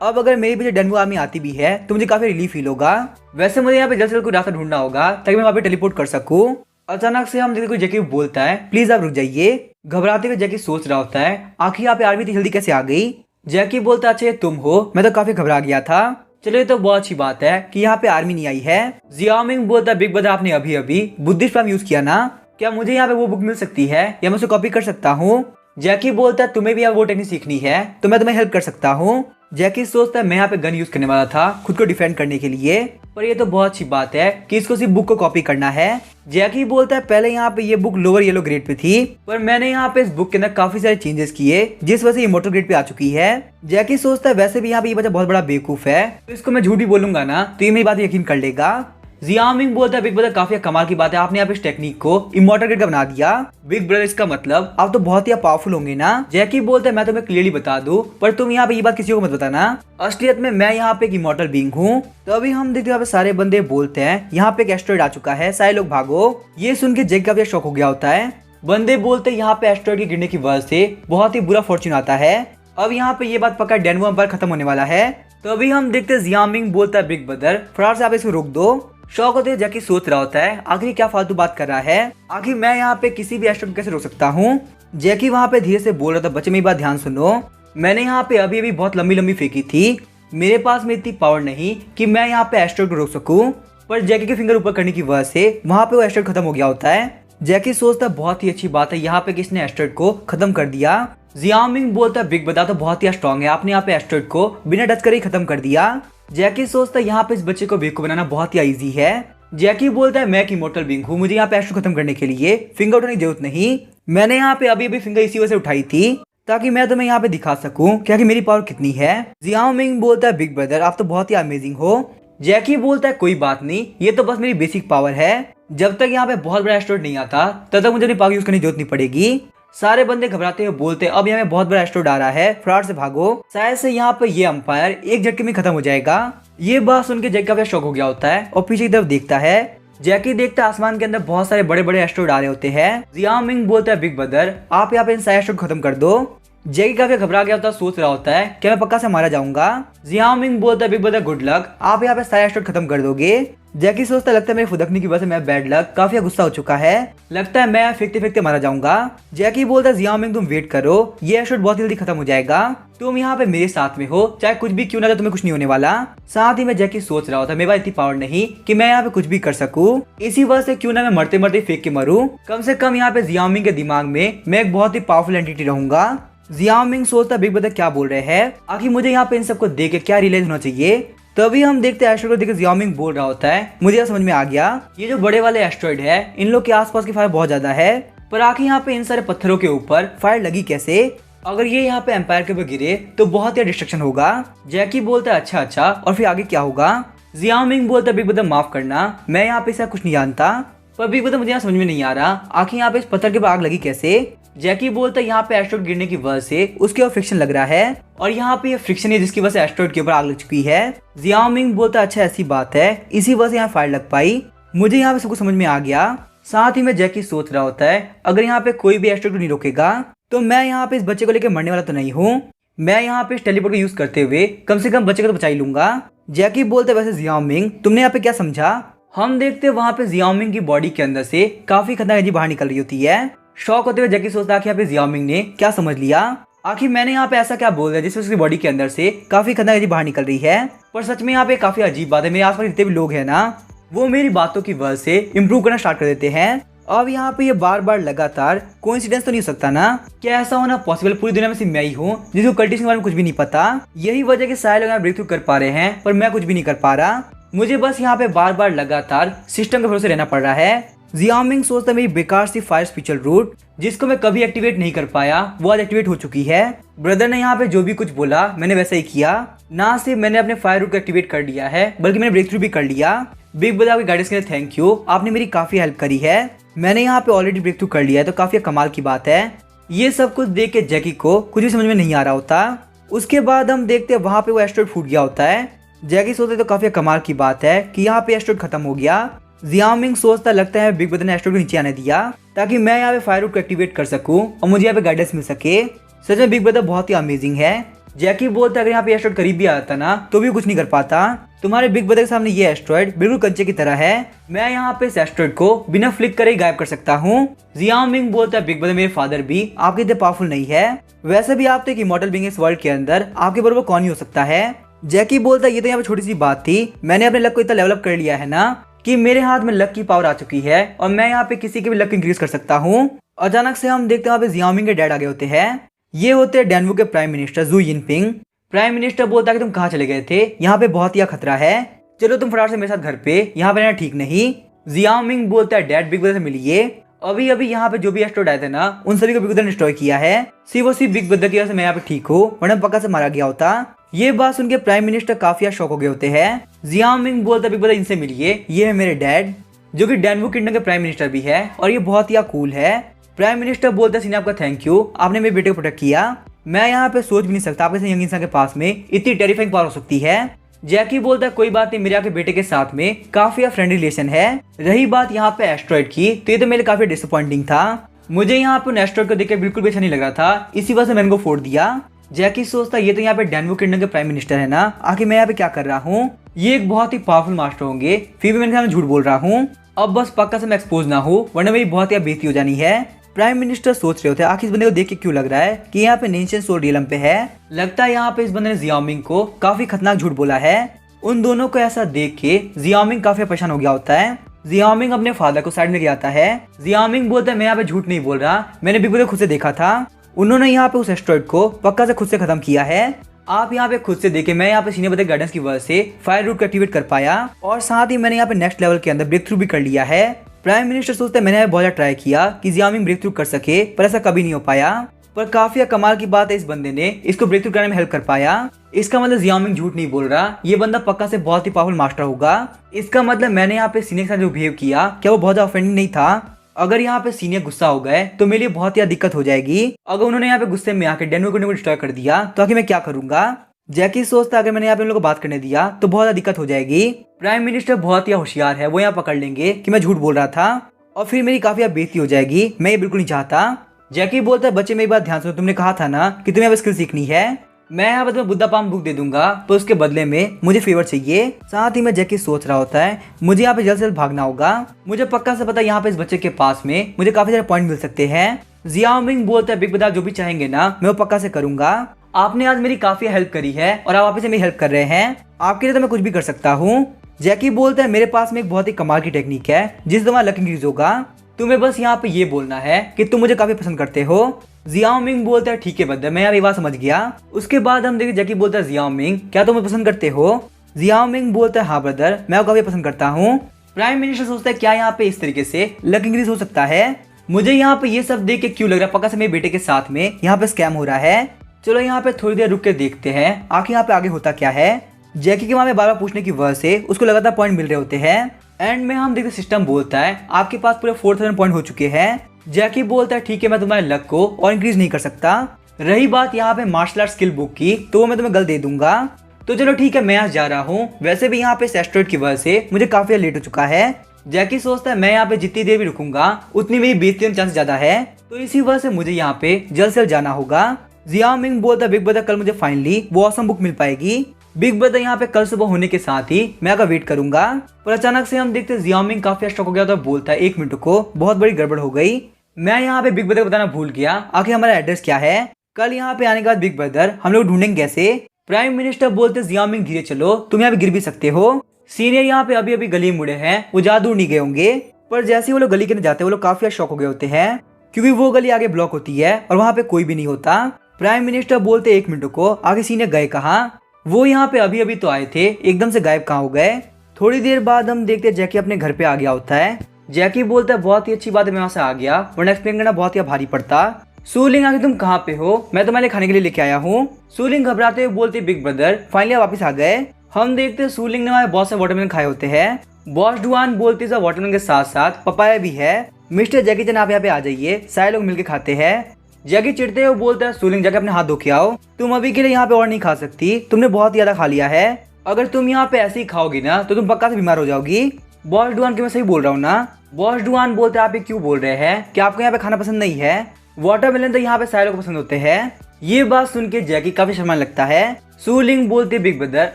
अब अगर मेरे पीछे डेनवू आर्मी आती भी है तो मुझे काफी रिलीफ फील होगा। वैसे मुझे यहाँ पे जल्द से जल्द कोई रास्ता ढूंढना होगा ताकि मैं वहाँ पे टेलीपोर्ट कर सकूं। अचानक से हम देखते कोई जैकी बोलता है प्लीज आप रुक जाइए। घबराते हुए जैकी सोच रहा होता है आखिर यहाँ पे आर्मी इतनी जल्दी कैसे आ गई। जैकी बोलता है अच्छा ये तुम हो, मैं तो काफी घबरा गया था, चलो ये तो बहुत अच्छी बात है कि यहाँ पे आर्मी नहीं आई है। जियामिंग बोलता है बिग ब्रदर आपने अभी अभी बुद्धिस्ट पाम यूज किया ना, क्या मुझे यहाँ पे वो बुक मिल सकती है या मैं उसे कॉपी कर सकता हूँ? जैकी बोलता है तुम्हें भी यहाँ वो टेक्निक सीखनी है तो मैं तुम्हें हेल्प कर सकता हूँ। जैकी सोचता है मैं यहाँ पे गन यूज करने वाला था खुद को डिफेंड करने के लिए, पर ये तो बहुत अच्छी बात है कि इसको सिर्फ बुक को कॉपी करना है। जैकी बोलता है पहले यहाँ पे ये book lower yellow grade pay थी, पर मैंने यहाँ पे इस बुक के अंदर काफी सारे चेंजेस किए जिस वजह से इमॉर्टल ग्रेड पे आ चुकी है। जैकी सोचता है वैसे भी यहाँ पे ये बच्चा बहुत बड़ा बेवकूफ है, तो इसको मैं झूठ भी बोलूंगा ना तो ये मेरी बात यकीन कर लेगा। जियामिंग बोलता है बिग ब्रदर काफी कमाल की बात है, आपने यहाँ पे इस टेक्निक को इमॉर्टल ग्रेड का बना दिया। बिग ब्रदर इसका मतलब आप तो बहुत ही पावरफुल होंगे ना। जैकी बोलता है मैं तुम्हें क्लियरली बता दूं, पर तुम यहाँ पे ये बात किसी को मत बताना, असलियत में मैं यहाँ पे एक इमॉर्टल बीइंग हूँ। तो अभी हम देखते हैं सारे बंदे बोलते हैं यहाँ पे एक एस्टेरॉइड आ चुका है, सारे लोग भागो। ये सुन के जैकी काफी शॉक हो गया होता है। बंदे बोलते हैं यहाँ पे एस्टेरॉइड के गिरने की वजह से बहुत ही बुरा फॉर्चून आता है, अब यहाँ पे ये बात पक्का डेनवू एम्पायर खत्म होने वाला है। तो अभी हम देखते हैं जियामिंग बोलता है बिग ब्रदर फटाफट से आप इसको रोक दो। शौक होते जैकी सोच रहा होता है आखिर क्या फालतू बात कर रहा है, आखिर मैं यहाँ पे किसी भी एस्टेरॉइड को कैसे रोक सकता हूँ। जैकी वहाँ पे धीरे से बोल रहा था बच्चे मेरी बात ध्यान सुनो, मैंने यहाँ पे अभी बहुत लंबी लंबी फेंकी थी, मेरे पास में इतनी पावर नहीं कि मैं यहाँ पे एस्टेरॉइड को रोक सकूं। पर जैकी के फिंगर ऊपर करने की वजह से वहाँ पे वो एस्टेरॉइड खत्म हो गया होता है। जैकी सोचता है बहुत ही अच्छी बात है यहाँ पे किसने एस्टेरॉइड को खत्म कर दिया। जियामिंग बोलता है बिग ब्रदर तो बहुत ही स्ट्रॉन्ग है, आपने यहाँ पे एस्टेरॉइड को बिना टच करे ही खत्म कर दिया। जैकी सोचता है यहाँ पे इस बच्चे को बेवकूफ बनाना बहुत ही इजी है। जैकी बोलता है मैं एक इमॉर्टल बीइंग हूँ, मुझे यहाँ पे एस्टेरॉइड खत्म करने के लिए फिंगर उठाने की जरूरत नहीं, मैंने यहाँ पे अभी फिंगर इसी वजह से उठाई थी ताकि मैं तुम्हें यहाँ पे दिखा सकूं क्या कि मेरी पावर कितनी है। जियामिंग बोलता है बिग ब्रदर आप तो बहुत ही अमेजिंग हो। जैकी बोलता है कोई बात नहीं, ये तो बस मेरी बेसिक पावर है, जब तक यहाँ पे बहुत बड़ा एस्टेरॉइड नहीं आता तब तक मुझे अपनी पावर यूज करने की जरूरत नहीं पड़ेगी। सारे बंदे घबराते हुए बोलते अब यहाँ पे बहुत बड़ा एस्टेरॉइड आ रहा है, फटाफट से भागो, शायद से यहाँ पे ये अंपायर एक झटके में खत्म हो जाएगा। ये बात सुन के जैकी काफी शॉक हो गया होता है और पीछे की तरफ देखता है। जैकी देखता है आसमान के अंदर बहुत सारे बड़े बड़े एस्टेरॉइड आ रहे होते हैं। जियामिंग बोलता है बिग ब्रदर आप यहाँ पे इन सारे एस्टेरॉइड खत्म कर दो। जैकी काफी घबरा गया होता है, सोच रहा होता है कि मैं पक्का से मारा जाऊंगा। जियाओ मिंग बोलता है बिग ब्रदर गुड लक, आप यहाँ पे सारे एस्ट्रॉइड खत्म कर दोगे। जैकी सोचता है लगता है मेरी फुदकने की वजह से मैं बैड लक, काफी गुस्सा हो चुका है, लगता है मैं फेंकते फेंकते मारा जाऊंगा। जैकी बोलता है जियाओ मिंग तुम वेट करो, ये एस्ट्रॉइड बहुत जल्दी खत्म हो जाएगा, तुम यहाँ पे मेरे साथ में हो, चाहे कुछ भी क्यों ना, तुम्हें कुछ नहीं होने वाला। साथ ही मैं जैकी सोच रहा होता मेरे पास इतनी पावर नहीं कि मैं यहाँ पे कुछ भी कर सकूं, इसी वजह से क्यों ना मैं मरते मरते फेंक के मरूं, कम से कम यहाँ पे जियाओ मिंग के दिमाग में मैं एक बहुत ही पावरफुल एंटिटी रहूंगा। जियाओ मिंग सोचता बिग ब्रदर क्या बोल रहे हैं, आखिर मुझे यहाँ पे इन सबको देख के क्या रियलाइज होना चाहिए। तभी हम देखते हैं एस्ट्रॉइड को देख के जियाओ मिंग बोल रहा होता है मुझे यह समझ में आ गया, ये जो बड़े वाले एस्ट्रॉइड है इन लोग के आसपास की फायर बहुत ज्यादा है, पर आखिर यहाँ पे इन सारे पत्थरों के ऊपर फायर लगी कैसे, अगर ये यहाँ पे एम्पायर के ऊपर गिरे तो बहुत ही डिस्ट्रक्शन होगा। जैकी बोलता है अच्छा और फिर आगे क्या होगा। जियाओ मिंग बोलता है बिग ब्रदर माफ करना, मैं यहाँ पे इसका कुछ नहीं जानता, पर बिग ब्रदर मुझे यहाँ समझ में नहीं आ रहा आखिर यहाँ पे इस पत्थर के ऊपर आग लगी कैसे। जैकी बोलता है यहाँ पे एस्ट्रॉइड गिरने की वजह से उसके ऊपर फ्रिक्शन लग रहा है, और यहाँ पे ये फ्रिक्शन है जिसकी वजह से एस्ट्रॉइड के ऊपर आग लग चुकी है। जियाओ मिंग बोलता है अच्छा ऐसी बात है, इसी वजह से यहाँ फायर लग पाई, मुझे यहाँ पे सब कुछ समझ में आ गया। साथ ही में जैकी सोच रहा होता है अगर यहाँ पे कोई भी एस्ट्रॉइड को नहीं रोकेगा तो मैं यहाँ पे इस बच्चे को लेकर मरने वाला तो नहीं हूँ, मैं यहाँ पे इस टेलीपोर्ट को यूज करते हुए कम से कम बच्चे को तो बचा ही लूंगा। जैकी बोलते वैसे जियाओ मिंग तुमने यहाँ पे क्या समझा। हम देखते वहाँ पे जियाओ मिंग की बॉडी के अंदर से काफी खतरनाक एनर्जी बाहर निकल रही होती है। शॉक होते हुए जैकी सोचता है यहाँ पे जियाओ मिंग ने क्या समझ लिया, आखिर मैंने यहाँ पे ऐसा क्या बोल दिया जिससे उसकी बॉडी के अंदर से काफी खतरनाक एनर्जी बाहर निकल रही है। पर सच में यहाँ पे काफी अजीब बात है, मेरे आसपास जितने भी लोग हैं ना वो मेरी बातों की वजह से इम्प्रूव करना स्टार्ट कर देते हैं। अब यहाँ पे ये बार बार लगातार कोइंसिडेंस तो नहीं हो सकता ना, क्या ऐसा होना पॉसिबल पूरी दुनिया में सिर्फ मैं ही हूँ जिसको कल्टिवेशन के बारे में कुछ भी नहीं पता। यही वजह कि सारे लोग यहाँ ब्रेक थ्रू कर पा रहे हैं पर मैं कुछ भी नहीं कर पा रहा, मुझे बस यहाँ पे बार बार लगातार सिस्टम के भरोसे रहना पड़ रहा है। जियाओ मिंग सोचता है मेरी बेकार सी फायर स्पिरिचुअल रूट जिसको मैं कभी एक्टिवेट नहीं कर पाया वो आज एक्टिवेट हो चुकी है। ब्रदर ने यहाँ पे जो भी कुछ बोला मैंने वैसा ही किया, ना सिर्फ मैंने अपने फायर रूट को एक्टिवेट कर लिया है बल्कि मैंने ब्रेक थ्रू भी कर लिया। बिग ब्रदर आपकी गाइडेंस के लिए थैंक यू, आपने मेरी काफी हेल्प करी है, मैंने यहाँ पे ऑलरेडी ब्रेक थ्रू कर लिया है तो काफी कमाल की बात है। ये सब कुछ देख के जैकी को कुछ भी समझ में नहीं आ रहा होता। उसके बाद हम देखते हैं वहाँ पे वो एस्ट्रॉइड फूट गया होता है। जैकी सोचते तो काफी कमाल की बात है कि यहाँ पे एस्ट्रॉइड खत्म हो गया। जियाओ मिंग सोचता लगता है बिग ब्रदर ने एस्ट्रॉइड को नीचे आने दिया ताकि मैं यहाँ पे फायर रूट को एक्टिवेट कर सकूं और मुझे यहाँ पे गाइडेंस मिल सके। सच में बिग ब्रदर बहुत ही अमेजिंग है। जैकी बोलता है अगर यहाँ पे एस्ट्रॉइड करीब भी आता ना तो भी कुछ नहीं कर पाता, तुम्हारे बिग ब्रदर के सामने ये एस्ट्रॉइड बिल्कुल कंचे की तरह है, मैं यहाँ पे इस एस्ट्रॉइड को बिना फ्लिक करे गायब कर सकता हूँ। जियाओ मिंग बोलता है बिग ब्रदर मेरे फादर भी आपके इतने पावरफुल नहीं है, वैसे भी आप तो एक इमॉर्टल बीइंग इस वर्ल्ड के अंदर, आपके बराबर कौन ही हो सकता है। जैकी बोलता है ये तो यहाँ पे छोटी सी बात थी, मैंने अपने लक को इतना डेवलप कर लिया है ना कि मेरे हाथ में लक की पावर आ चुकी है और मैं यहाँ पे किसी के भी लक इंक्रीज कर सकता हूँ। अचानक से हम देखते हैं वहाँ पे जियाओ मिंग के डैड आ गए होते हैं, ये होते हैं डैनवू के प्राइम मिनिस्टर जू यिनपिंग। प्राइम मिनिस्टर बोलता है कि तुम कहाँ चले गए थे, यहाँ पे बहुत ही खतरा है, चलो तुम फटाफट से मेरे साथ घर पे, यहाँ पे रहना ठीक नहीं। जियाओ मिंग बोलता है डैड बिग ब्रदर से मिलिए, अभी अभी यहाँ पे जो भी एस्ट्रॉइड आए थे ना उन सभी को बिग ब्रदर ने डिस्ट्रॉय किया है, सिर्फ और सिर्फ बिग ब्रदर की वजह से मैं यहाँ पे ठीक हूँ वरना पक्का से मारा गया होता। ये बात सुन के प्राइम मिनिस्टर काफी शॉक हो गए होते हैं। जियाओ मिंग बोलता है बिग ब्रदर इनसे मिलिए, ये है मेरे डैड जो कि डैनवू किंगडम के प्राइम मिनिस्टर भी है और ये बहुत ही कूल है। प्राइम मिनिस्टर बोलता है सीनियर आपका थैंक यू, आपने मेरे बेटे को प्रोटेक्ट किया, मैं यहाँ पे सोच भी नहीं सकता आपके यंग इंसान के पास में इतनी टेरिफाइंग पावर हो सकती है। जैकी बोलता है कोई बात नहीं, मेरे आपके बेटे के साथ में काफी फ्रेंडली रिलेशन है। रही बात यहाँ पे एस्ट्रॉइड की तो ये तो मेरे काफी डिसअपॉइंटिंग था, मुझे यहाँ पे एस्ट्रॉइड को देखकर बिल्कुल भी अच्छा नहीं लग रहा था, इसी वजह से मैंने को फोड़ दिया। जैकी सोचता ये तो यहाँ पे डैनवू किंगडम के प्राइम मिनिस्टर है ना, आखिर मैं यहाँ पे क्या कर रहा हूँ, ये एक बहुत ही पावरफुल मास्टर होंगे, फिर भी मैंने झूठ बोल रहा हूँ, अब बस पक्का से मैं एक्सपोज ना हो वरना मेरी बहुत ही बेइज्जती हो जानी है। प्राइम मिनिस्टर सोच रहे होते हैं आखिर इस बंदे को देख के क्यों लग रहा है कि यहाँ पे नेशन सोल रियलम पे है, लगता है यहाँ पे इस बंदे ने जियाओ मिंग को काफी खतरनाक झूठ बोला है। उन दोनों को ऐसा देख के जियाओ मिंग काफी परेशान हो गया होता है। जियाओ मिंग अपने फादर को साइड में ले आता है। जियाओ मिंग बोलता है मैं यहाँ पे झूठ नहीं बोल रहा, मैंने बिग ब्रदर खुद से देखा था, उन्होंने यहाँ पे उस एस्ट्रॉइड को पक्का से खुद से खत्म किया है, आप यहाँ पे खुद से देखे मैं यहाँ पे सीनियर ब्रदर गाइडेंस की वजह से फायर रूट को एक्टिवेट कर पाया और साथ ही मैंने यहाँ पे नेक्स्ट लेवल के अंदर ब्रेक थ्रू भी कर लिया है। प्राइम मिनिस्टर सोचते हैं मैंने बहुत ज्यादा ट्राई किया कि जियाओ मिंग ब्रेक थ्रू कर सके पर ऐसा कभी नहीं हो पाया, पर काफी कमाल की बात है इस बंदे ने इसको ब्रेक थ्रू करने में हेल्प कर पाया। इसका मतलब जियाओ मिंग झूठ नहीं बोल रहा, ये बंदा पक्का से बहुत ही पावरफुल मास्टर होगा। इसका मतलब मैंने यहाँ पे सीनियर के साथ जो बिहेव किया क्या वो बहुत ज्यादा ऑफेंडिंग नहीं था, अगर यहाँ पे सीनियर गुस्सा हो गए तो मेरे लिए बहुत ही दिक्कत हो जाएगी, अगर उन्होंने यहाँ पे गुस्से में आके डैनवू किंगडम को डिस्ट्रॉय कर दिया तो आखिर मैं क्या करूंगा। जैकी सोचता अगर मैंने यहाँ पे उन लोगों को बात करने दिया तो बहुत ज्यादा दिक्कत हो जाएगी। प्राइम मिनिस्टर बहुत ही होशियार है, वो यहाँ पकड़ लेंगे कि मैं झूठ बोल रहा था और फिर मेरी काफी बेइज्जती हो जाएगी, मैं ये बिल्कुल नहीं चाहता। जैकी बोलता है बच्चे मेरी बात ध्यान सुनो, तुमने कहा था ना कि तुम्हें अब स्किल सीखनी है। मैं यहाँ पे तुम्हें बुद्धा पाम बुक दे दूंगा, पर उसके बदले में मुझे फेवर चाहिए। साथ ही में जैकी सोच रहा होता है मुझे यहाँ पे जल्द से जल्द भागना होगा। मुझे पक्का से पता है यहाँ पे इस बच्चे के पास में मुझे काफी सारे पॉइंट मिल सकते हैं। जियाओमिंग बोलता है बिग ब्रदर जो भी चाहेंगे ना मैं वो पक्का से करूंगा। आपने आज मेरी काफी हेल्प करी है और आप वापस से मेरी हेल्प कर रहे हैं, आपके लिए तो मैं कुछ भी कर सकता हूँ। जैकी बोलता है मेरे पास में एक बहुत ही कमाल की टेक्निक है जिससे तुम्हारा लक इंक्रीज होगा, तुम्हें बस यहाँ पे ये बोलना है कि तुम मुझे काफी पसंद करते हो। जियाओमिंग बोलता है ठीक है ब्रदर, मैं ये बात समझ गया। उसके बाद हम देखिए जैकी बोलता है जियाओमिंग क्या तुम मुझे पसंद करते हो। जियाओमिंग बोलता है हाँ ब्रदर मैं काफी पसंद करता हूँ। प्राइम मिनिस्टर सोचता है क्या यहाँ पे इस तरीके से लक इंक्रीज हो सकता है। मुझे यहाँ पे ये सब देख के क्यों लग रहा है पक्का से मेरे बेटे के साथ में यहाँ पे स्कैम हो रहा है। चलो यहाँ पे थोड़ी देर रुक के देखते हैं आखिर यहाँ पे आगे होता क्या है। जैकी के वहां में बार बार पूछने की वजह से उसको लगातार पॉइंट मिल रहे होते हैं। एंड में हम देखते सिस्टम बोलता है आपके पास पूरे 4000 पॉइंट हो चुके हैं। जैकी बोलता है ठीक है मैं तुम्हारे लक को और इंक्रीज नहीं कर सकता। रही बात यहाँ पे मार्शल आर्ट स्किल बुक की तो वो मैं तुम्हें गल दे दूंगा। तो चलो ठीक है मैं आज जा रहा हूँ, वैसे भी यहाँ पे एस्टेरॉयड की वजह से मुझे काफी लेट हो चुका है। जैकी सोचता है मैं यहाँ पे जितनी देर भी रुकूंगा उतनी मेरी बेइज्जती होने चांस ज्यादा है, तो इसी वजह से मुझे यहाँ पे जल्द से जल्द जाना होगा। जियाओमिंग बोलता है बिग ब्रदर कल मुझे फाइनली वो ऑसम बुक मिल पाएगी। बिग ब्रदर यहाँ पे कल सुबह होने के साथ ही मैं आकर वेट करूंगा। पर अचानक से हम देखते हैं जियाओमिंग काफी स्टॉक हो गया तो बोलता है एक मिनट को बहुत बड़ी गड़बड़ हो गई, मैं यहाँ पे बिग ब्रदर को बताना भूल गया आखिर हमारा एड्रेस क्या है। कल यहाँ पे आने के बाद बिग ब्रदर हम लोग ढूंढेंगे कैसे। प्राइम मिनिस्टर बोलते जियाओमिंग धीरे चलो तुम यहाँ पे गिर भी सकते हो। सीनियर यहाँ पे अभी अभी गली मुड़े हैं, वो ज्यादा दूर नहीं गए होंगे, पर जैसे वो लोग गली के अंदर जाते हैं वो लोग काफी शॉक हो गए होते हैं क्योंकि वो गली आगे ब्लॉक होती है और वहाँ पे कोई भी नहीं होता। प्राइम मिनिस्टर बोलते एक मिनट को आगे सीनियर गए कहाँ, वो यहाँ पे अभी अभी तो आए थे एकदम से गायब कहाँ हो गए। थोड़ी देर बाद हम देखते हैं जैकी अपने घर पे आ गया होता है। जैकी बोलता है बहुत ही अच्छी बात है मैं वहाँ से आ गया, वरना एक्सप्लेन करना बहुत ही भारी पड़ता। सूलिंग आगे तुम कहाँ पे हो, मैं तुम्हारे खाने के लिए लेके आया हूँ। सूलिंग घबराते हुए बोलते बिग ब्रदर फाइनली वापस आ गए। हम देखते हैं सूलिंग ने हमारे बॉस से वाटरमेलन खाए होते हैं। बॉस डुआन बोलते हैं वाटरमेलन के साथ साथ पपाया भी है। मिस्टर जैकी चैन आप यहाँ पे आ जाइए, सारे लोग मिलकर खाते हैं। जैकी चिढ़ते हुए बोलता है सूलिंग जाके अपने हाथ धो के आओ, तुम अभी के लिए यहाँ पे और नहीं खा सकती, तुमने बहुत ज्यादा खा लिया है, अगर तुम यहाँ पे ऐसे ही खाओगी ना तो तुम पक्का से बीमार हो जाओगी। बॉस डुआन की मैं सही बोल रहा हूँ ना। बॉस डुआन बोलते आप ये क्यों बोल रहे हैं कि आपको यहाँ पे खाना पसंद नहीं है, वाटरमेलन तो यहाँ पे सारे लोग पसंद होते हैं। ये बात सुन के जैकी काफी शर्माने लगता है। सूलिंग बोलते बिग ब्रदर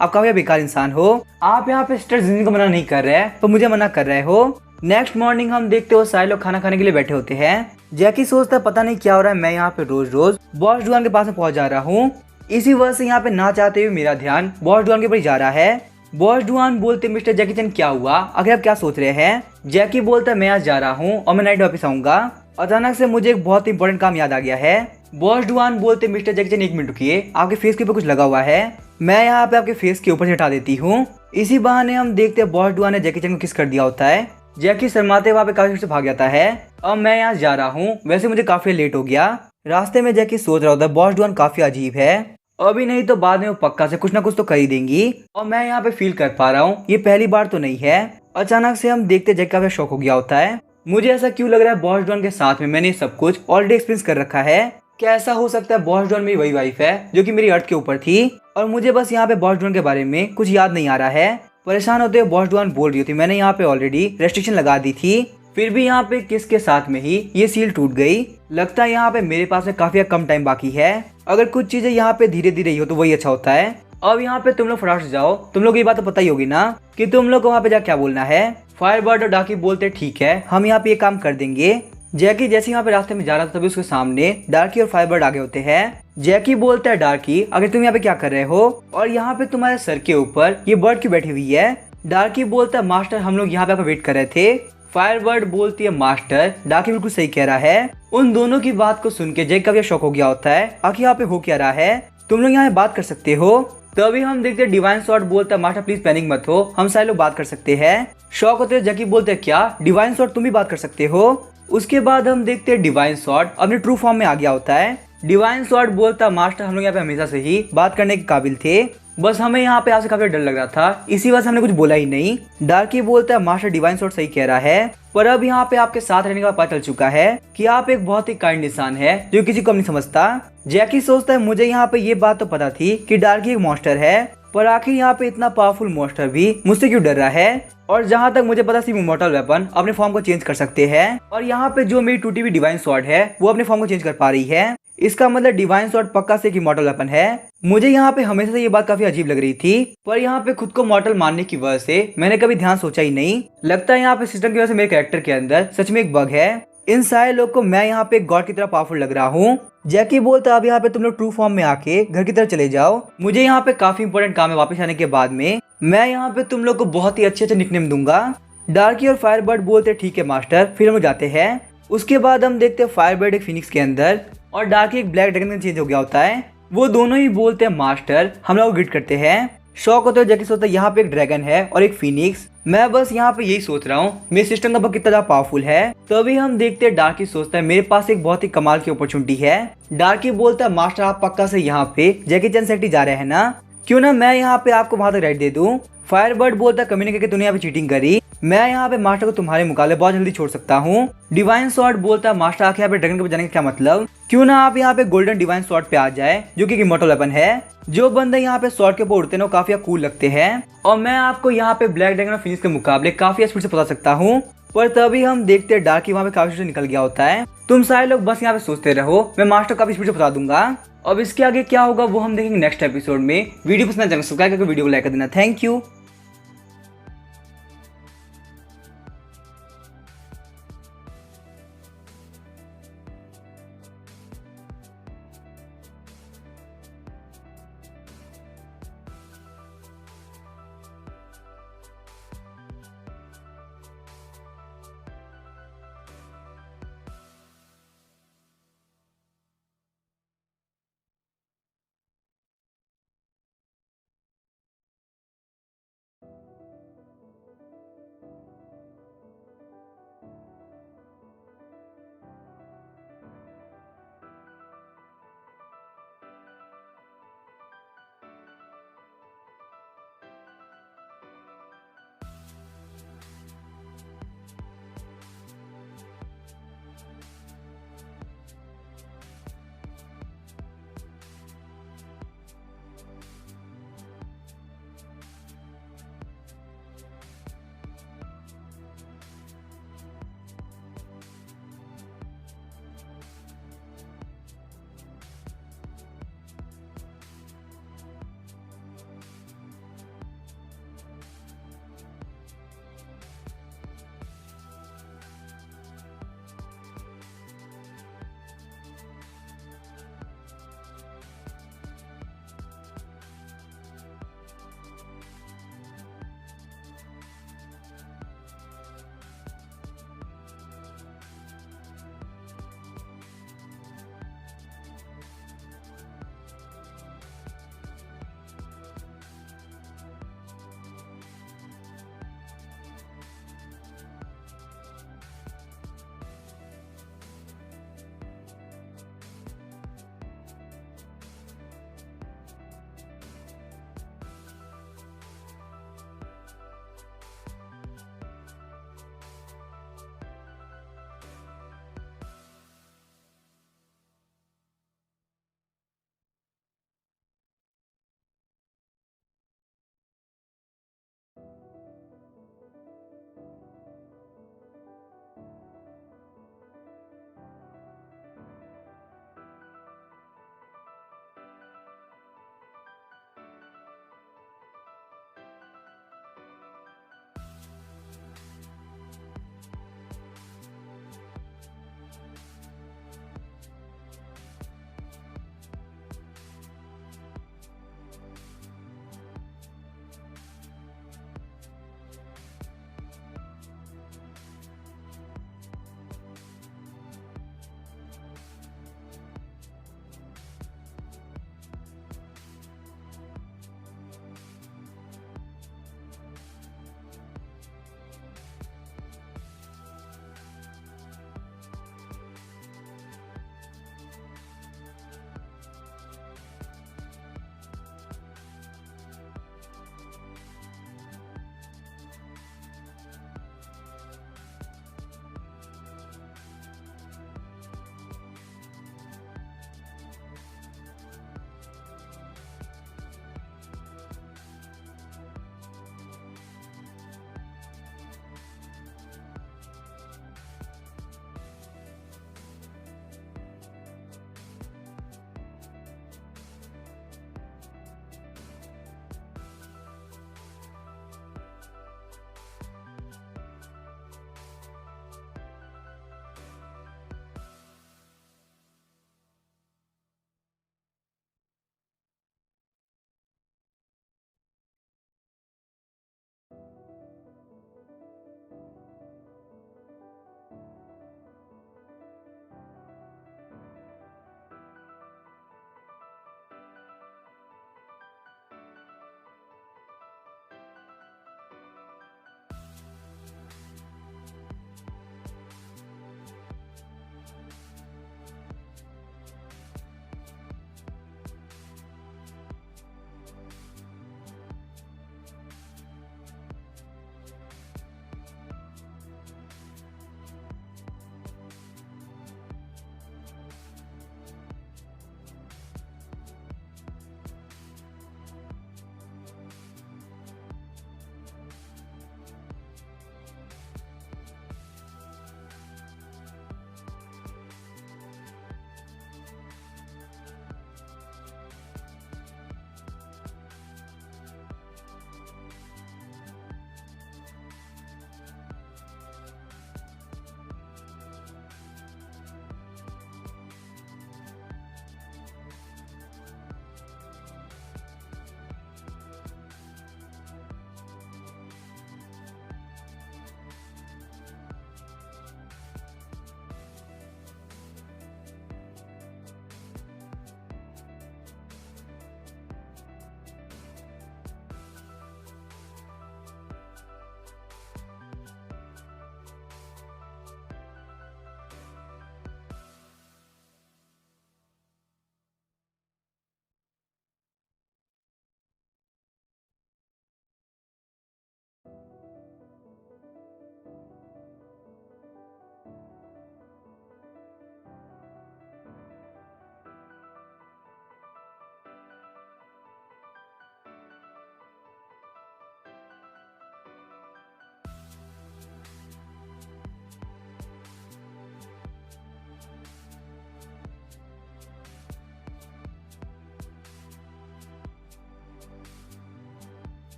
आप काफी बेकार इंसान हो, आप यहाँ पे स्ट्रेस जिंदगी को मना नहीं कर रहे हैं तो मुझे मना कर रहे हो। नेक्स्ट मॉर्निंग हम देखते हो सारे लोग खाना खाने के लिए बैठे होते हैं। जैकी सोचता है पता नहीं क्या हो रहा है, मैं यहाँ पे रोज रोज बॉस डुआन के पास में पहुंच जा रहा हूँ, इसी वजह से यहाँ पे ना चाहते हुए मेरा ध्यान बॉस डुआन के ऊपर जा रहा है। बॉस डुआन बोलते मिस्टर जैकी चैन क्या हुआ, आखिर आप क्या सोच रहे हैं। जैकी बोलता है मैं आज जा रहा हूँ और मैं नाइट वापस आऊंगा, अचानक से मुझे एक बहुत इंपॉर्टेंट काम याद आ गया है। बॉस डुआन बोलते मिस्टर जैकी चैन एक मिनट रुकिए, आपके फेस के ऊपर कुछ लगा हुआ है, मैं यहाँ पे आपके फेस के ऊपर से हटा देती हूँ। इसी बहाने हम देखते हैं बॉस डुआन ने जैकी चैन को किस कर दिया होता है। जैकी शर्माते वहाँ पे काफी से भाग जाता है। अब मैं यहाँ जा रहा हूँ, वैसे मुझे काफी लेट हो गया। रास्ते में जैकी सोच रहा होता है बॉस डुआन काफी अजीब है, अभी नहीं तो बाद में वो पक्का से कुछ ना कुछ तो कर ही देंगी। और मैं यहाँ पे फील कर पा रहा हूँ ये पहली बार तो नहीं है। अचानक से हम देखते जैकी काफी शॉक हो गया होता है। मुझे ऐसा क्यों लग रहा है बॉस डुआन के साथ में मैंने सब कुछ ऑलरेडी एक्सपीरियंस कर रखा है। क्या ऐसा हो सकता है बॉस डुआन मेरी वही वाइफ है जो कि मेरी अर्थ के ऊपर थी और मुझे बस यहाँ पे बॉस डुआन के बारे में कुछ याद नहीं आ रहा है। परेशान होते हुए बॉस डुआन बोल रही थी मैंने यहाँ पे ऑलरेडी रेस्ट्रिक्शन लगा दी थी, फिर भी यहाँ पे किस के साथ में ही ये सील टूट गई। लगता है यहाँ पे मेरे पास में काफी कम टाइम बाकी है, अगर कुछ चीजें यहाँ पे धीरे धीरे ही हो तो वही अच्छा होता है। अब यहाँ पे तुम लोग फटाफट से जाओ, तुम लोग ये बात तो पता ही होगी ना कि तुम लोग को वहाँ पे जा क्या बोलना है। फायरबर्ड और डाकी बोलते ठीक है हम यहाँ पे ये काम कर देंगे। जैकी जैसे यहाँ पे रास्ते में जा रहा था तभी उसके सामने डार्की और फायरबर्ड आगे होते हैं। जैकी बोलता है डार्की अगर तुम यहाँ पे क्या कर रहे हो और यहाँ पे तुम्हारे सर के ऊपर ये बर्ड क्यों बैठी हुई है। डार्की बोलता है मास्टर हम लोग यहाँ पे वेट कर रहे थे। फायरबर्ड बोलती है मास्टर, डार्की बिल्कुल सही कह रहा है। उन दोनों की बात को सुन के जैक का भी शौक हो गया होता है आखिर यहाँ पे हो क्या रहा है, तुम लोग यहाँ बात कर सकते हो। तभी हम देखते हैं डिवाइन शॉट बोलता है मास्टर प्लीज पैनिक मत हो, हम सारे लोग बात कर सकते हैं। शौक होते हैं जैकी बोलते हैं क्या डिवाइन शॉट तुम भी बात कर सकते हो। उसके बाद हम देखते हैं डिवाइन शॉट अपने ट्रू फॉर्म में आ गया होता है। डिवाइन शॉट बोलता मास्टर हम लोग यहाँ पे हमेशा से ही बात करने के काबिल थे, बस हमें यहाँ पे आपसे काफी डर लग रहा था इसी वजह से हमने कुछ बोला ही नहीं। डार्की बोलता है मास्टर डिवाइन शॉट सही कह रहा है, पर अब यहाँ पे आपके साथ रहने का पता चल चुका है कि आप एक बहुत ही काइंड इंसान है जो किसी को नहीं समझता। जैकी सोचता है मुझे यहाँ पे ये बात तो पता थी कि डार्की एक मॉन्स्टर है, पर आखिर यहाँ पे इतना पावरफुल मॉन्स्टर भी मुझसे क्यों डर रहा है। और जहाँ तक मुझे पता सिर्फ इमॉर्टल वेपन अपने फॉर्म को चेंज कर सकते हैं। और यहाँ पे जो मेरी टूटी हुई डिवाइन स्वॉर्ड है वो अपने फॉर्म को चेंज कर पा रही है। इसका मतलब डिवाइन स्वॉर्ड पक्का से एक इमॉर्टल वेपन है। मुझे यहाँ पे हमेशा से ये बात काफी अजीब लग रही थी, पर यहाँ पे खुद को मॉर्टल मानने की वजह से मैंने कभी ध्यान सोचा ही नहीं। लगता है यहाँ पे सिस्टम की वजह से मेरे कैरेक्टर के अंदर सच में एक बग है। इन सारे लोग को मैं यहाँ पे एक गॉड की तरह पावरफुल लग रहा हूँ। जैकी बोलता अब यहाँ पे तुम लोग ट्रू फॉर्म में आके घर की तरफ चले जाओ, मुझे यहाँ पे काफी इंपॉर्टेंट काम है। वापस आने के बाद में मैं यहाँ पे तुम लोग को बहुत ही अच्छे निकनेम दूंगा। डार्की और फायरबर्ड बोलते ठीक है मास्टर, फिर हम जाते हैं। उसके बाद हम देखते हैं फायरबर्ड एक फिनिक्स के अंदर और डार्की एक ब्लैक ड्रैगन में चेंज हो गया होता है। वो दोनों ही बोलते हैं मास्टर, हम लोग ग्रीट करते हैं। शौक होता है जैकी सोचता है यहाँ पे एक ड्रैगन है और एक फिनिक्स। मैं बस यहाँ पे यही सोच रहा हूँ मेरे सिस्टम का बग कितना ज्यादा पावरफुल है। तभी हम देखते हैं डार्की सोचता है मेरे पास एक बहुत ही कमाल की अपॉर्चुनिटी है। डार्की बोलता है मास्टर आप पक्का से यहाँ पे जैकी चैन सेक्टी जा रहे हैं ना, क्यों ना मैं यहाँ पे आपको वहां तक राइड दे दूं। फायरबर्ड बोलता है कम्युनिकेट करके तूने यहाँ पे चीटिंग करी, मैं यहाँ पे मास्टर को तुम्हारे मुकाबले बहुत जल्दी छोड़ सकता हूँ। डिवाइन स्वॉर्ड बोलता है मास्टर आखिर यहाँ पे ड्रैगन के पास जाने का क्या मतलब, क्यों ना आप यहाँ पे गोल्डन डिवाइन स्वॉर्ड पे आ जाए जो कि इमॉर्टल वेपन है। जो बंदे यहाँ पे स्वॉर्ड के ऊपर उड़ते हैं वो काफी कूल लगते हैं और मैं आपको यहाँ पे ब्लैक ड्रैगन और फिनिक्स के मुकाबले काफी स्पीड से पता सकता हूँ। पर तभी हम देखते हैं डार्की वहाँ पे काफी स्पीड से निकल गया होता है। तुम सारे लोग बस यहाँ पे सोचते रहो, मैं मास्टर काफी स्पीड से बता दूंगा। अब इसके आगे क्या होगा वो हम देखेंगे नेक्स्ट एपिसोड में। वीडियो पसंद आए चैनल सब्सक्राइब करके वीडियो को लाइक कर देना। Thank you.